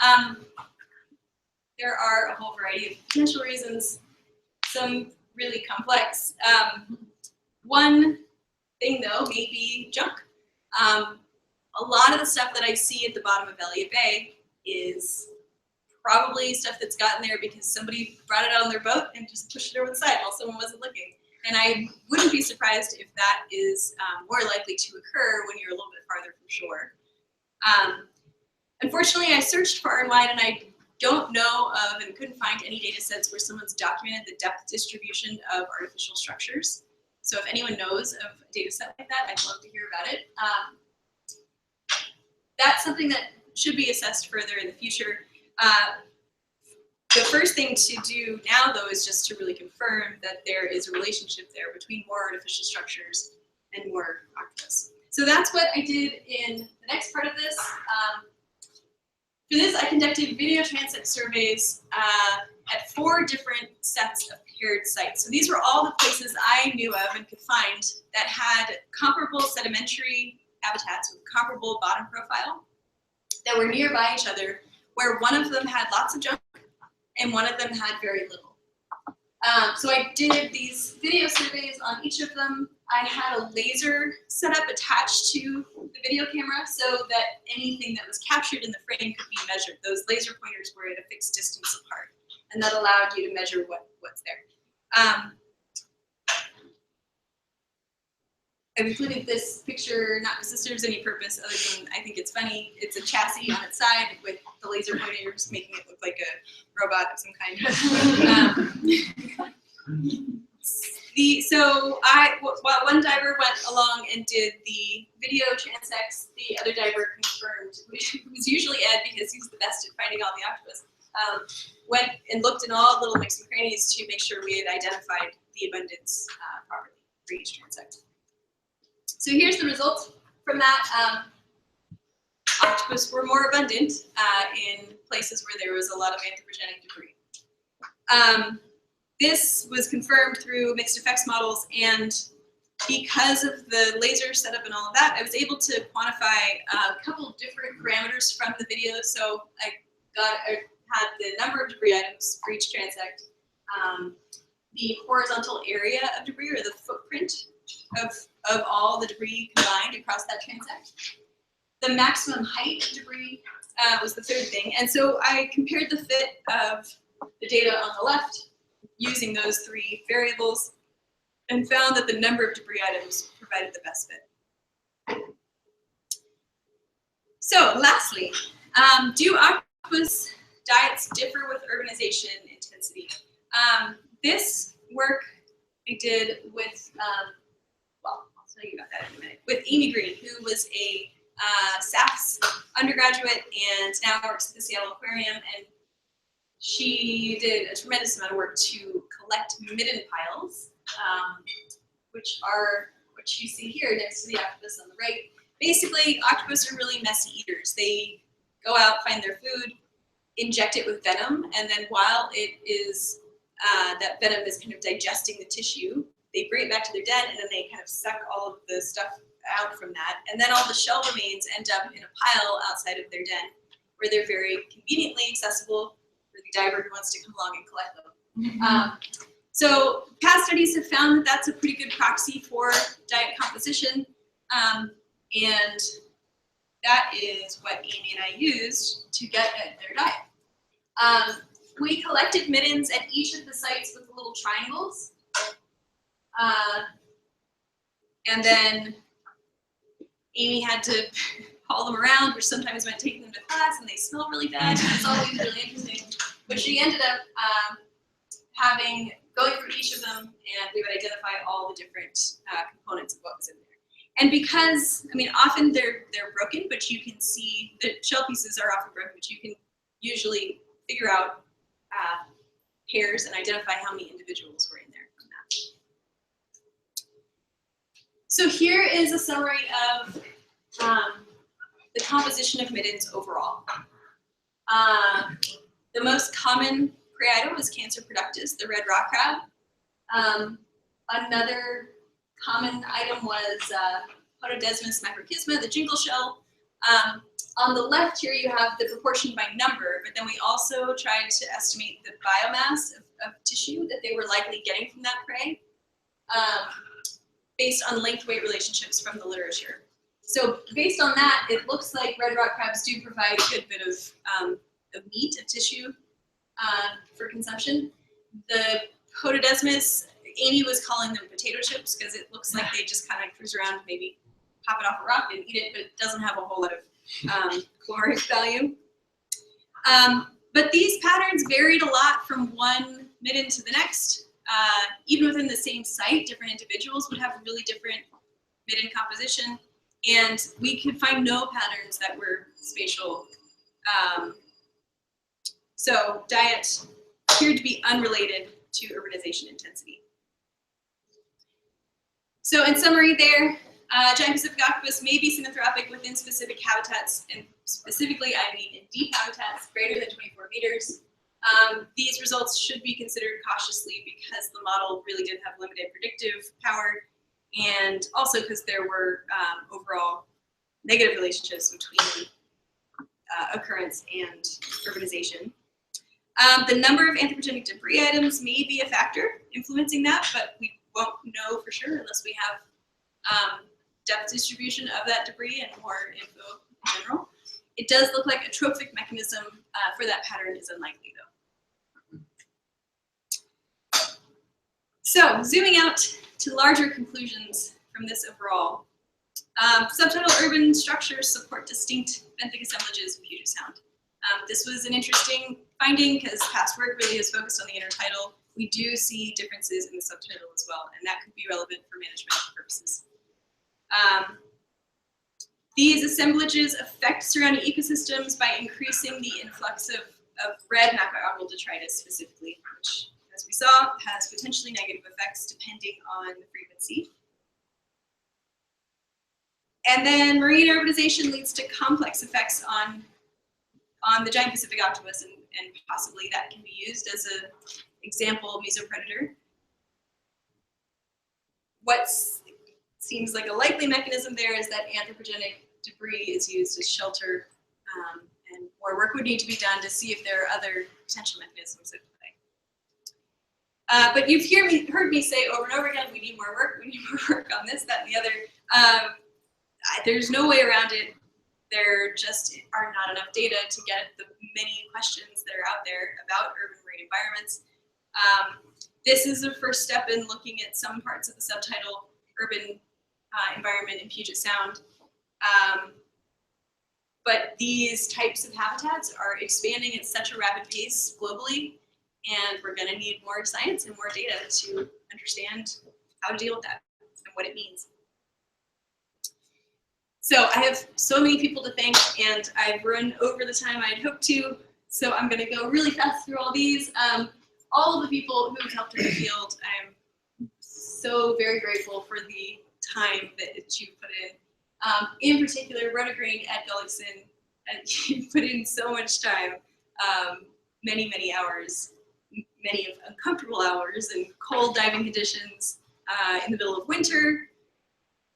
There are a whole variety of potential reasons, some really complex. One thing though may be junk. A lot of the stuff that I see at the bottom of Elliott Bay is probably stuff that's gotten there because somebody brought it out on their boat and just pushed it over the side while someone wasn't looking. And I wouldn't be surprised if that is more likely to occur when you're a little bit farther from shore. Unfortunately, I searched far and wide and I don't know of and couldn't find any data sets where someone's documented the depth distribution of artificial structures. So if anyone knows of a data set like that, I'd love to hear about it. That's something that should be assessed further in the future. The first thing to do now, though, is just to really confirm that there is a relationship there between more artificial structures and more octopus. So that's what I did in the next part of this. For this, I conducted video transect surveys at 4 different sets of paired sites. So these were all the places I knew of and could find that had comparable sedimentary habitats with comparable bottom profile that were nearby each other, where one of them had lots of junk and one of them had very little. So I did these video surveys on each of them. I had a laser set up attached to the video camera so that anything that was captured in the frame could be measured. Those laser pointers were at a fixed distance apart, and that allowed you to measure what's there. I've included this picture not because it serves any purpose other than I think it's funny. It's a chassis on its side with the laser pointers making it look like a robot of some kind. While one diver went along and did the video transects, the other diver confirmed, who was usually Ed because he's the best at finding all the octopus, went and looked in all the little nooks and crannies to make sure we had identified the abundance properly for each transect. So here's the result from that. Octopus were more abundant in places where there was a lot of anthropogenic debris. This was confirmed through mixed effects models, and because of the laser setup and all of that, I was able to quantify a couple of different parameters from the video. So I had the number of debris items for each transect, the horizontal area of debris, or the footprint of all the debris combined across that transect. The maximum height of debris was the third thing. And so I compared the fit of the data on the left using those 3 variables and found that the number of debris items provided the best fit. So lastly, do octopus diets differ with urbanization intensity? This work I did with, well, I'll tell you about that in a minute, with Amy Green, who was a SAFS undergraduate and now works at the Seattle Aquarium, and she did a tremendous amount of work to collect midden piles, which are what you see here next to the octopus on the right. Basically, octopus are really messy eaters. They go out, find their food, inject it with venom, and then while it is, that venom is kind of digesting the tissue, they bring it back to their den, and then they kind of suck all of the stuff out from that, and then all the shell remains end up in a pile outside of their den, where they're very conveniently accessible for the diver who wants to come along and collect them. So past studies have found that that's a pretty good proxy for diet composition, and that is what Amy and I used to get at their diet. We collected middens at each of the sites with the little triangles, and then Amy had to haul them around, which sometimes meant taking them to class, and they smell really bad. It's always really interesting. But she ended up going through each of them, and we would identify all the different components of what was in there. And because, I mean, often they're broken, but you can see the shell pieces are often broken, but you can usually figure out pairs and identify how many individuals were in there from that. So here is a summary of the composition of middens overall. The most common prey item was Cancer productus, the red rock crab. Another common item was Pododesmus macrochisma, the jingle shell. On the left here, you have the proportion by number, but then we also tried to estimate the biomass of tissue that they were likely getting from that prey, based on length-weight relationships from the literature. So based on that, it looks like red rock crabs do provide a good bit of meat, of tissue for consumption. The Pododesmus, Amy was calling them potato chips because it looks like they just kind of cruise around, maybe pop it off a rock and eat it, but it doesn't have a whole lot of caloric value. But these patterns varied a lot from one midden to the next. Even within the same site, different individuals would have really different midden composition, and we could find no patterns that were spatial. So diet appeared to be unrelated to urbanization intensity. So in summary there, giant Pacific octopus may be synanthropic within specific habitats, and specifically I mean in deep habitats greater than 24 meters. These results should be considered cautiously because the model really did have limited predictive power, and also because there were overall negative relationships between occurrence and urbanization. The number of anthropogenic debris items may be a factor influencing that, but we won't know for sure unless we have depth distribution of that debris and more info in general. It does look like a trophic mechanism for that pattern is unlikely though. So zooming out to larger conclusions from this overall. Subtidal urban structures support distinct benthic assemblages in Puget Sound. This was an interesting finding because past work really is focused on the intertidal. We do see differences in the subtidal as well, and that could be relevant for management purposes. These assemblages affect surrounding ecosystems by increasing the influx of red macroalgal detritus specifically, which, as we saw, has potentially negative effects depending on the frequency. And then marine urbanization leads to complex effects on the giant Pacific octopus, and possibly that can be used as an example mesopredator. What seems like a likely mechanism there is that anthropogenic debris is used as shelter, and more work would need to be done to see if there are other potential mechanisms at play. But you've heard me say over and over again, we need more work on this, that, and the other. There's no way around it. There just are not enough data to get at the many questions that are out there about urban marine environments. This is a first step in looking at some parts of the subtidal urban environment in Puget Sound. But these types of habitats are expanding at such a rapid pace globally, and we're going to need more science and more data to understand how to deal with that and what it means. So I have so many people to thank, and I've run over the time I'd hoped to, so I'm going to go really fast through all these. All of the people who've helped in the field, I'm so very grateful for the time that you put in. In particular, Rhoda Green, Ed Gullickson, and you put in so much time, many, many hours, many of uncomfortable hours in cold diving conditions in the middle of winter,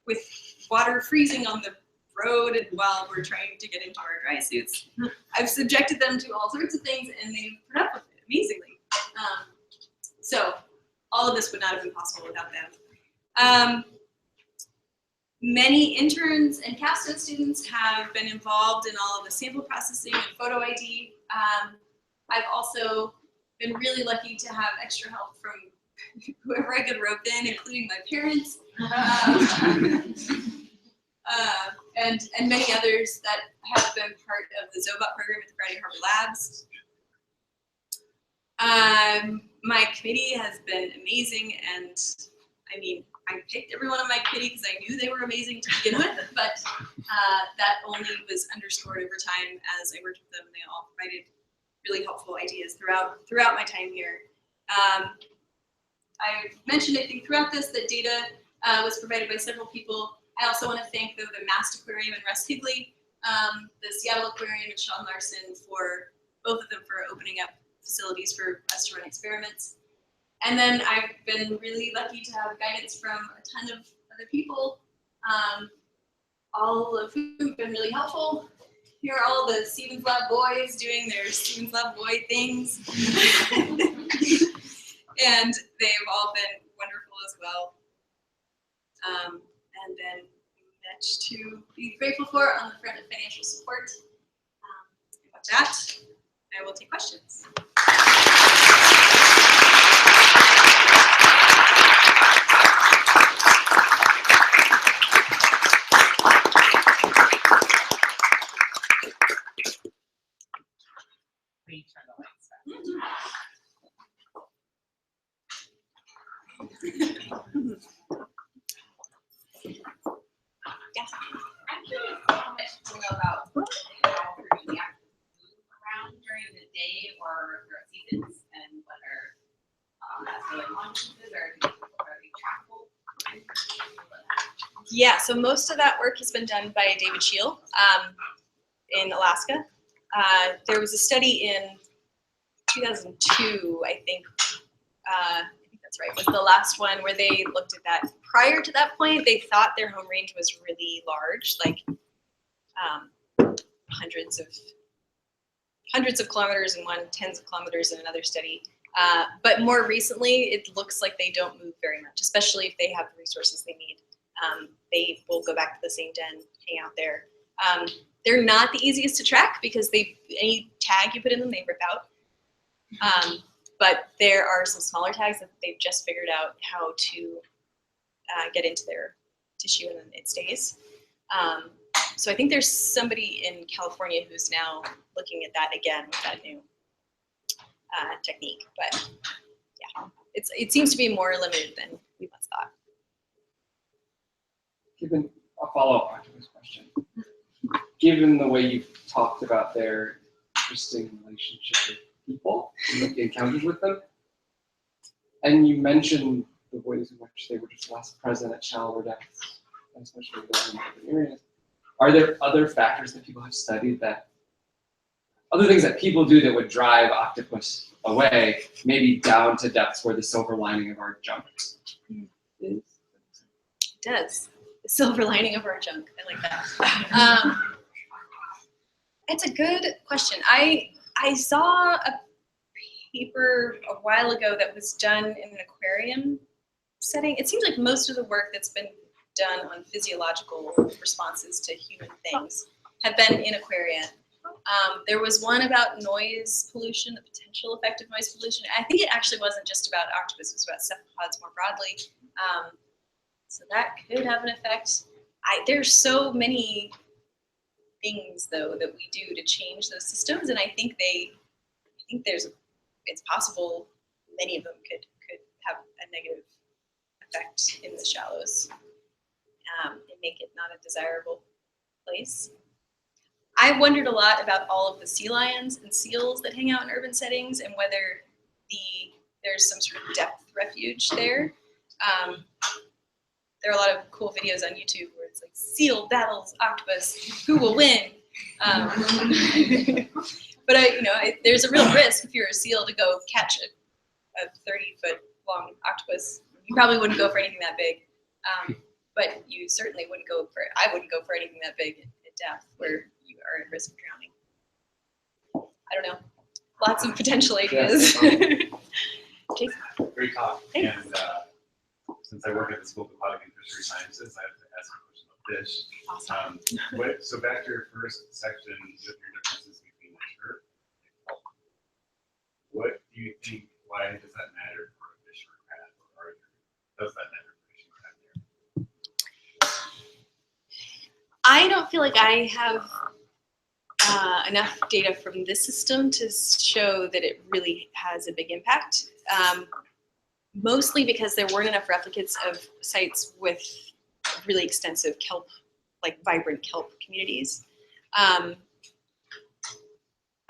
with water freezing on the road and while we're trying to get into our dry suits. I've subjected them to all sorts of things, and they've put up with it amazingly. So all of this would not have been possible without them. Many interns and capstone students have been involved in all of the sample processing and photo ID. I've also been really lucky to have extra help from whoever I could rope in, including my parents, and many others that have been part of the Zobot program at the Friday Harbor Labs. My committee has been amazing, and I mean, I picked everyone on my committee because I knew they were amazing to begin with, but that only was underscored over time as I worked with them, and they all provided really helpful ideas throughout my time here. I mentioned, I think, throughout this that data was provided by several people. I also want to thank the Mast Aquarium and Russ Higley, the Seattle Aquarium and Sean Larson, for both of them for opening up facilities for us to run experiments. And then I've been really lucky to have guidance from a ton of other people, all of whom have been really helpful. Here are all the Stevens Lab boys doing their Stevens Lab boy things. And they've all been wonderful as well. And then much to be grateful for on the front of financial support. And with that, I will take questions. Please turn the lights Yeah. I'm curious how much you know about how frequently you have to move around during the day or throughout seasons, and whether that's really long distances or are they trackable? Yeah, so most of that work has been done by David Scheel in Alaska. There was a study in 2002, I think that's right, was the last one where they looked at that. Prior to that point, they thought their home range was really large, like hundreds of kilometers in one, tens of kilometers in another study. But more recently, it looks like they don't move very much, especially if they have the resources they need. They will go back to the same den, hang out there. They're not the easiest to track because any tag you put in them, they rip out. But there are some smaller tags that they've just figured out how to get into their tissue and then it stays. So I think there's somebody in California who's now looking at that again with that new technique. But yeah, it seems to be more limited than we once thought. Given a follow-up on this question, given the way you've talked about their interesting relationship with people and like the encounters with them, and you mentioned the ways in which they were just less present at shallower depths, especially in urban areas, are there other factors that people have studied, that other things that people do that would drive octopus away, maybe down to depths where the silver lining of our junk is? It does. The silver lining of our junk. I like that. It's a good question. I saw a paper a while ago that was done in an aquarium setting. It seems like most of the work that's been done on physiological responses to human things have been in aquaria. There was one about noise pollution, the potential effect of noise pollution. I think it actually wasn't just about octopus, it was about cephalopods more broadly. So that could have an effect. There's so many things though that we do to change those systems, and I think it's possible many of them could have a negative effect in the shallows and make it not a desirable place. I've wondered a lot about all of the sea lions and seals that hang out in urban settings and whether there's some sort of depth refuge there. There are a lot of cool videos on YouTube where it's like seal battles octopus, who will win? But there's a real risk if you're a seal to go catch a 30-foot long octopus. You probably wouldn't go for anything that big, but you certainly wouldn't go for. I wouldn't go for anything that big at depth where you are at risk of drowning. I don't know. Lots of potential ideas. Jason. Great talk. Thanks. And since I work at the School of Aquatic and Fishery Sciences, I have to ask a question about fish. Awesome. So back to your first section with your differences between nature and culture. What do you think, why does that matter for a fish or a crab, or does that matter for fish or crab there? I don't feel like I have enough data from this system to show that it really has a big impact. Mostly because there weren't enough replicates of sites with really extensive kelp, like vibrant kelp communities. I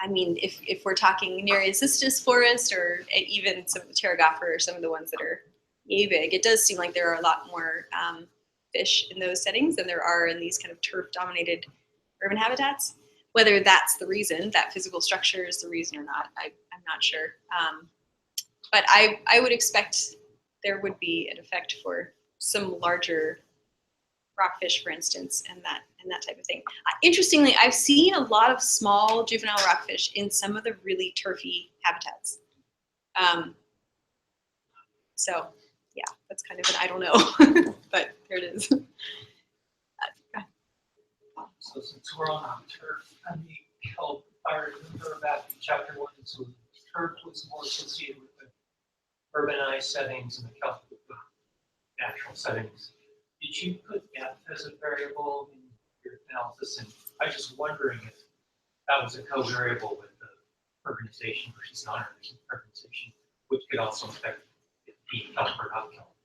mean, if we're talking Nereocystis forest or even some pterogopher or some of the ones that are yay big, it does seem like there are a lot more fish in those settings than there are in these kind of turf-dominated urban habitats. Whether that's the reason, that physical structure is the reason or not, I'm not sure. but I would expect there would be an effect for some larger rockfish, for instance, and that type of thing. Interestingly, I've seen a lot of small juvenile rockfish in some of the really turfy habitats. So yeah, that's kind of an I don't know, but there it is. So since we're on turf, I mean, kelp, I remember back in chapter 1, so turf was more associated with the urbanized settings and the kelp with the natural settings. Did you put depth as a variable in your analysis? And I was just wondering if that was a co-variable with the urbanization versus non-urbanization, which could also affect if being kelp or not kelp.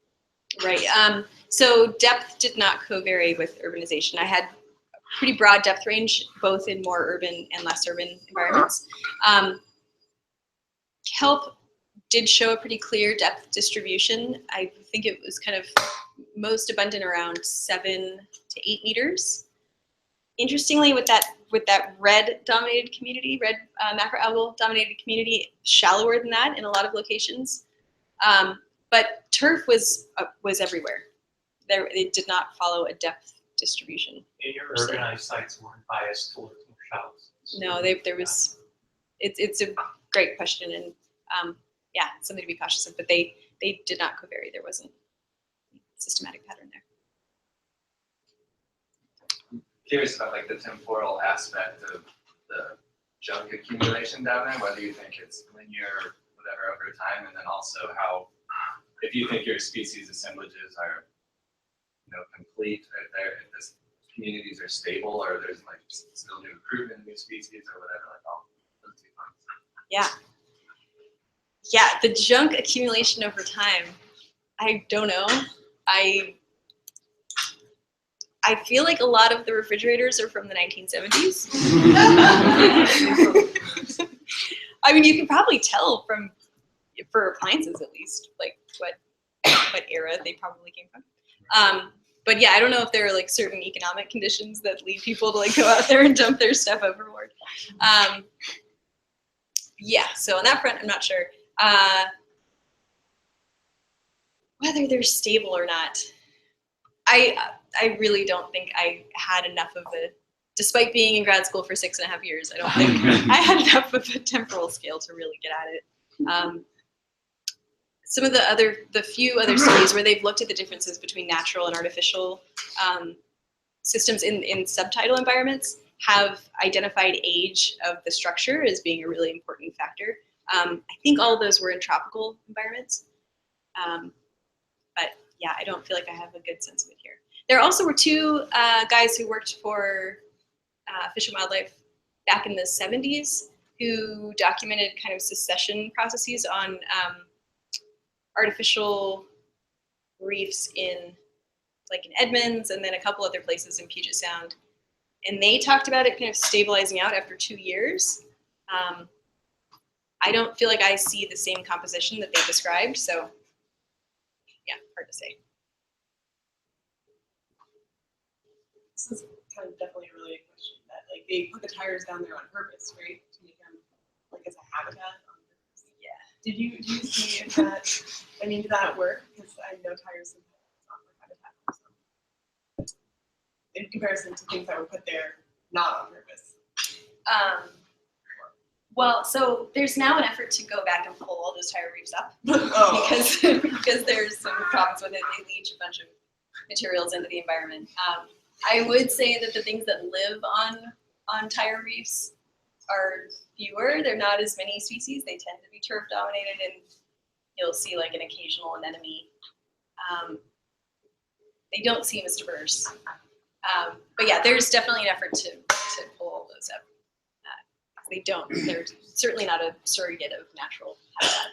Right. So depth did not co-vary with urbanization. I had pretty broad depth range, both in more urban and less urban environments. Kelp did show a pretty clear depth distribution. I think it was kind of most abundant around 7 to 8 meters. Interestingly, with that red dominated community, red macroalgal dominated community, shallower than that in a lot of locations. But turf was everywhere. It did not follow a depth distribution. And your urbanized sites weren't biased towards more shallow. No, there was. It's a great question, and yeah, something to be cautious of. But they did not co-vary. There wasn't a systematic pattern there. Curious about like the temporal aspect of the junk accumulation down there, whether you think it's linear or whatever over time, and then also how, if you think your species assemblages are, complete, if the communities are stable, or there's like still new recruitment of new species or whatever, like all those two things. Yeah, the junk accumulation over time, I don't know. I feel like a lot of the refrigerators are from the 1970s. I mean, you can probably tell for appliances at least, like what era they probably came from. But yeah, I don't know if there are like certain economic conditions that lead people to like go out there and dump their stuff overboard. Yeah, so on that front, I'm not sure. Whether they're stable or not, I really don't think I had enough of despite being in grad school for 6.5 years, I don't think I had enough of a temporal scale to really get at it. Some of the few other studies where they've looked at the differences between natural and artificial systems in subtidal environments have identified age of the structure as being a really important factor. I think all of those were in tropical environments. But yeah, I don't feel like I have a good sense of it here. There also were 2 guys who worked for Fish and Wildlife back in the 70s who documented kind of succession processes on artificial reefs in Edmonds and then a couple other places in Puget Sound. And they talked about it kind of stabilizing out after 2 years. I don't feel like I see the same composition that they described, so yeah, hard to say. This is kind of definitely a related question that like they put the tires down there on purpose, right? To make them like as a habitat on purpose. Yeah. Did you see if that, I mean, did that work? Because I know tires sometimes not for habitat for some. In comparison to things that were put there not on purpose. Well, so there's now an effort to go back and pull all those tire reefs up Oh. because there's some problems with it. They leach a bunch of materials into the environment. I would say that the things that live on tire reefs are fewer. They're not as many species. They tend to be turf dominated, and you'll see like an occasional anemone. They don't seem as diverse. But yeah, there's definitely an effort to pull all those up. They're certainly not a surrogate of natural habitat.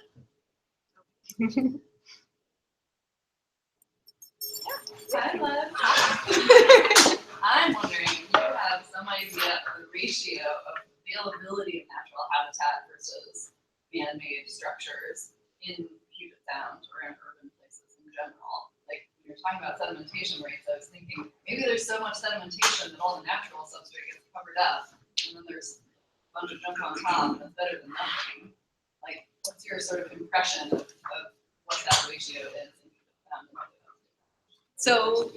I'm wondering if you have some idea of the ratio of availability of natural habitat versus man-made structures in Puget Sound or in urban places in general. Like when you're talking about sedimentation rates, I was thinking maybe there's so much sedimentation that all the natural substrate gets covered up, and then there's a bunch of junk on top, and it's better than nothing. Like, what's your sort of impression of what that ratio is? So,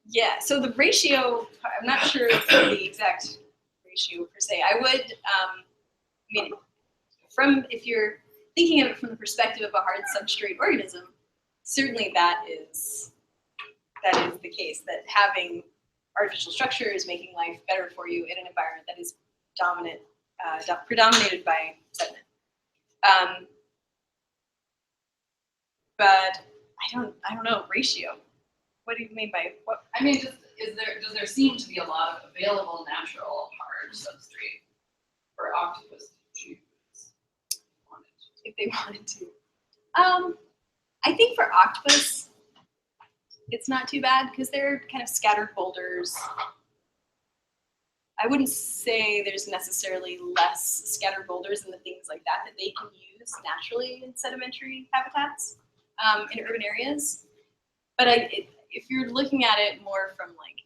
yeah, so the ratio, I'm not sure of the exact ratio per se. I would, I mean, if you're thinking of it from the perspective of a hard substrate organism, certainly that is the case, that having artificial structures making life better for you in an environment that is predominated by sediment. But I don't know, ratio. What do you mean by what? I mean, does there seem to be a lot of available natural hard substrate for octopus to choose? If they wanted to. I think for octopus, it's not too bad because they're kind of scattered boulders. I wouldn't say there's necessarily less scattered boulders and the things like that that they can use naturally in sedimentary habitats in urban areas. But if you're looking at it more from like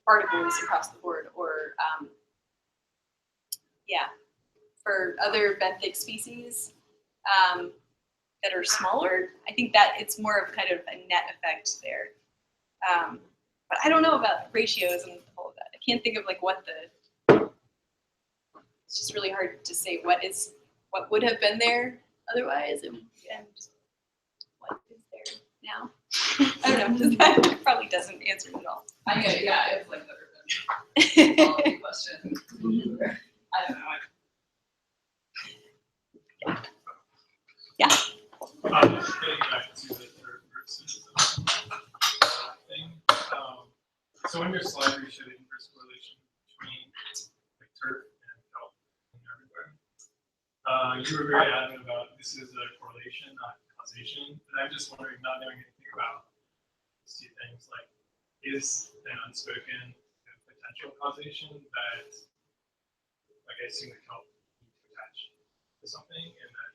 particles across the board, or for other benthic species that are smaller, I think that it's more of kind of a net effect there. But I don't know about ratios and all of that. I can't think of like it's just really hard to say what would have been there otherwise and what is there now. I don't know. That probably doesn't answer it at all. I get it, yeah, it's like the urban question. I don't know. Getting back to the third versus thing. So on your slide, you showed the inverse correlation between like turf and health everywhere. You were very adamant about this is a correlation, not causation. And I'm just wondering, not knowing anything about these two things, like is an unspoken potential causation that, like I assume that help need to attach to something, and that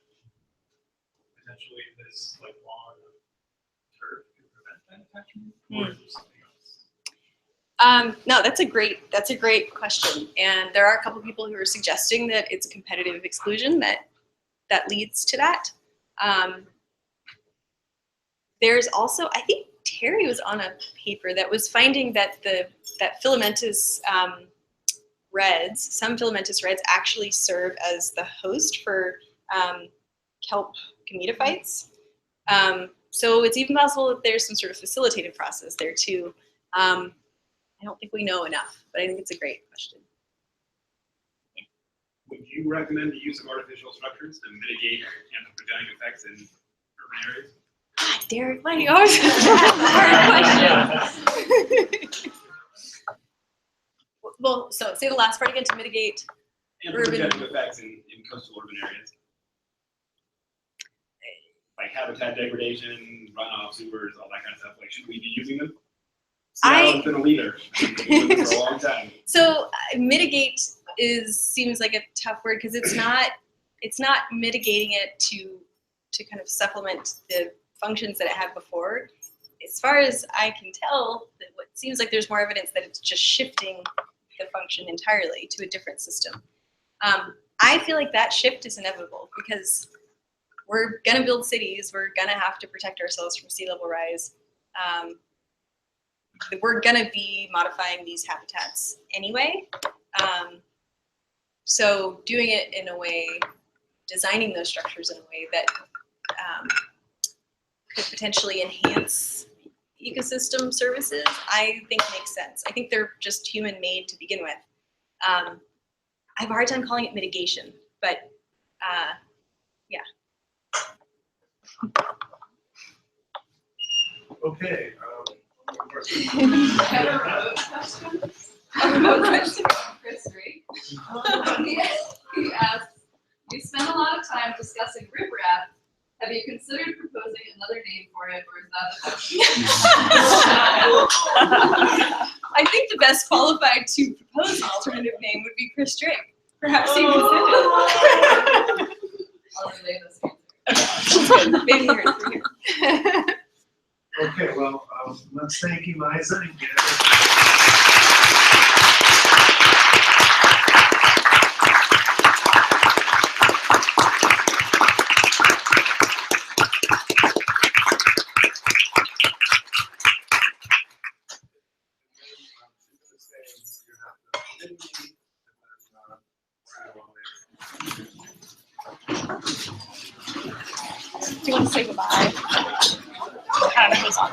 potentially this like lawn of turf could prevent that attachment, or is there something else? No, that's a great question. And there are a couple of people who are suggesting that it's a competitive exclusion that leads to that. There's also, I think Terry was on a paper that was finding that that filamentous reds, some filamentous reds actually serve as the host for kelp gametophytes. So it's even possible that there's some sort of facilitated process there too. I don't think we know enough, but I think it's a great question. Would you recommend the use of artificial structures to mitigate anthropogenic effects in urban areas? God, Derek, why do you always ask hard questions? Well, so say the last part again, to mitigate Anthropogenic effects in coastal urban areas. Like habitat degradation, runoff, sewers, all that kind of stuff. Like, should we be using them? Seattle's been a leader for a long time. So mitigate seems like a tough word because it's not mitigating it to kind of supplement the functions that it had before. As far as I can tell, what seems like there's more evidence that it's just shifting the function entirely to a different system. I feel like that shift is inevitable because we're gonna build cities, we're gonna have to protect ourselves from sea level rise. We're gonna be modifying these habitats anyway. So doing it in a way, designing those structures in a way that could potentially enhance ecosystem services, I think makes sense. I think they're just human made to begin with. I have a hard time calling it mitigation, but yeah. Okay. Chris Reed. He asks, you spent a lot of time discussing riprap. Have you considered proposing another name for it, or is that I think the best qualified to propose an alternative name would be Chris Drake. Perhaps you consider. I'll relay this. Maybe you're here. Okay, well, let's thank Eliza again. saying we're gonna have to mitigate and then Do you want to say goodbye? I don't know who's on.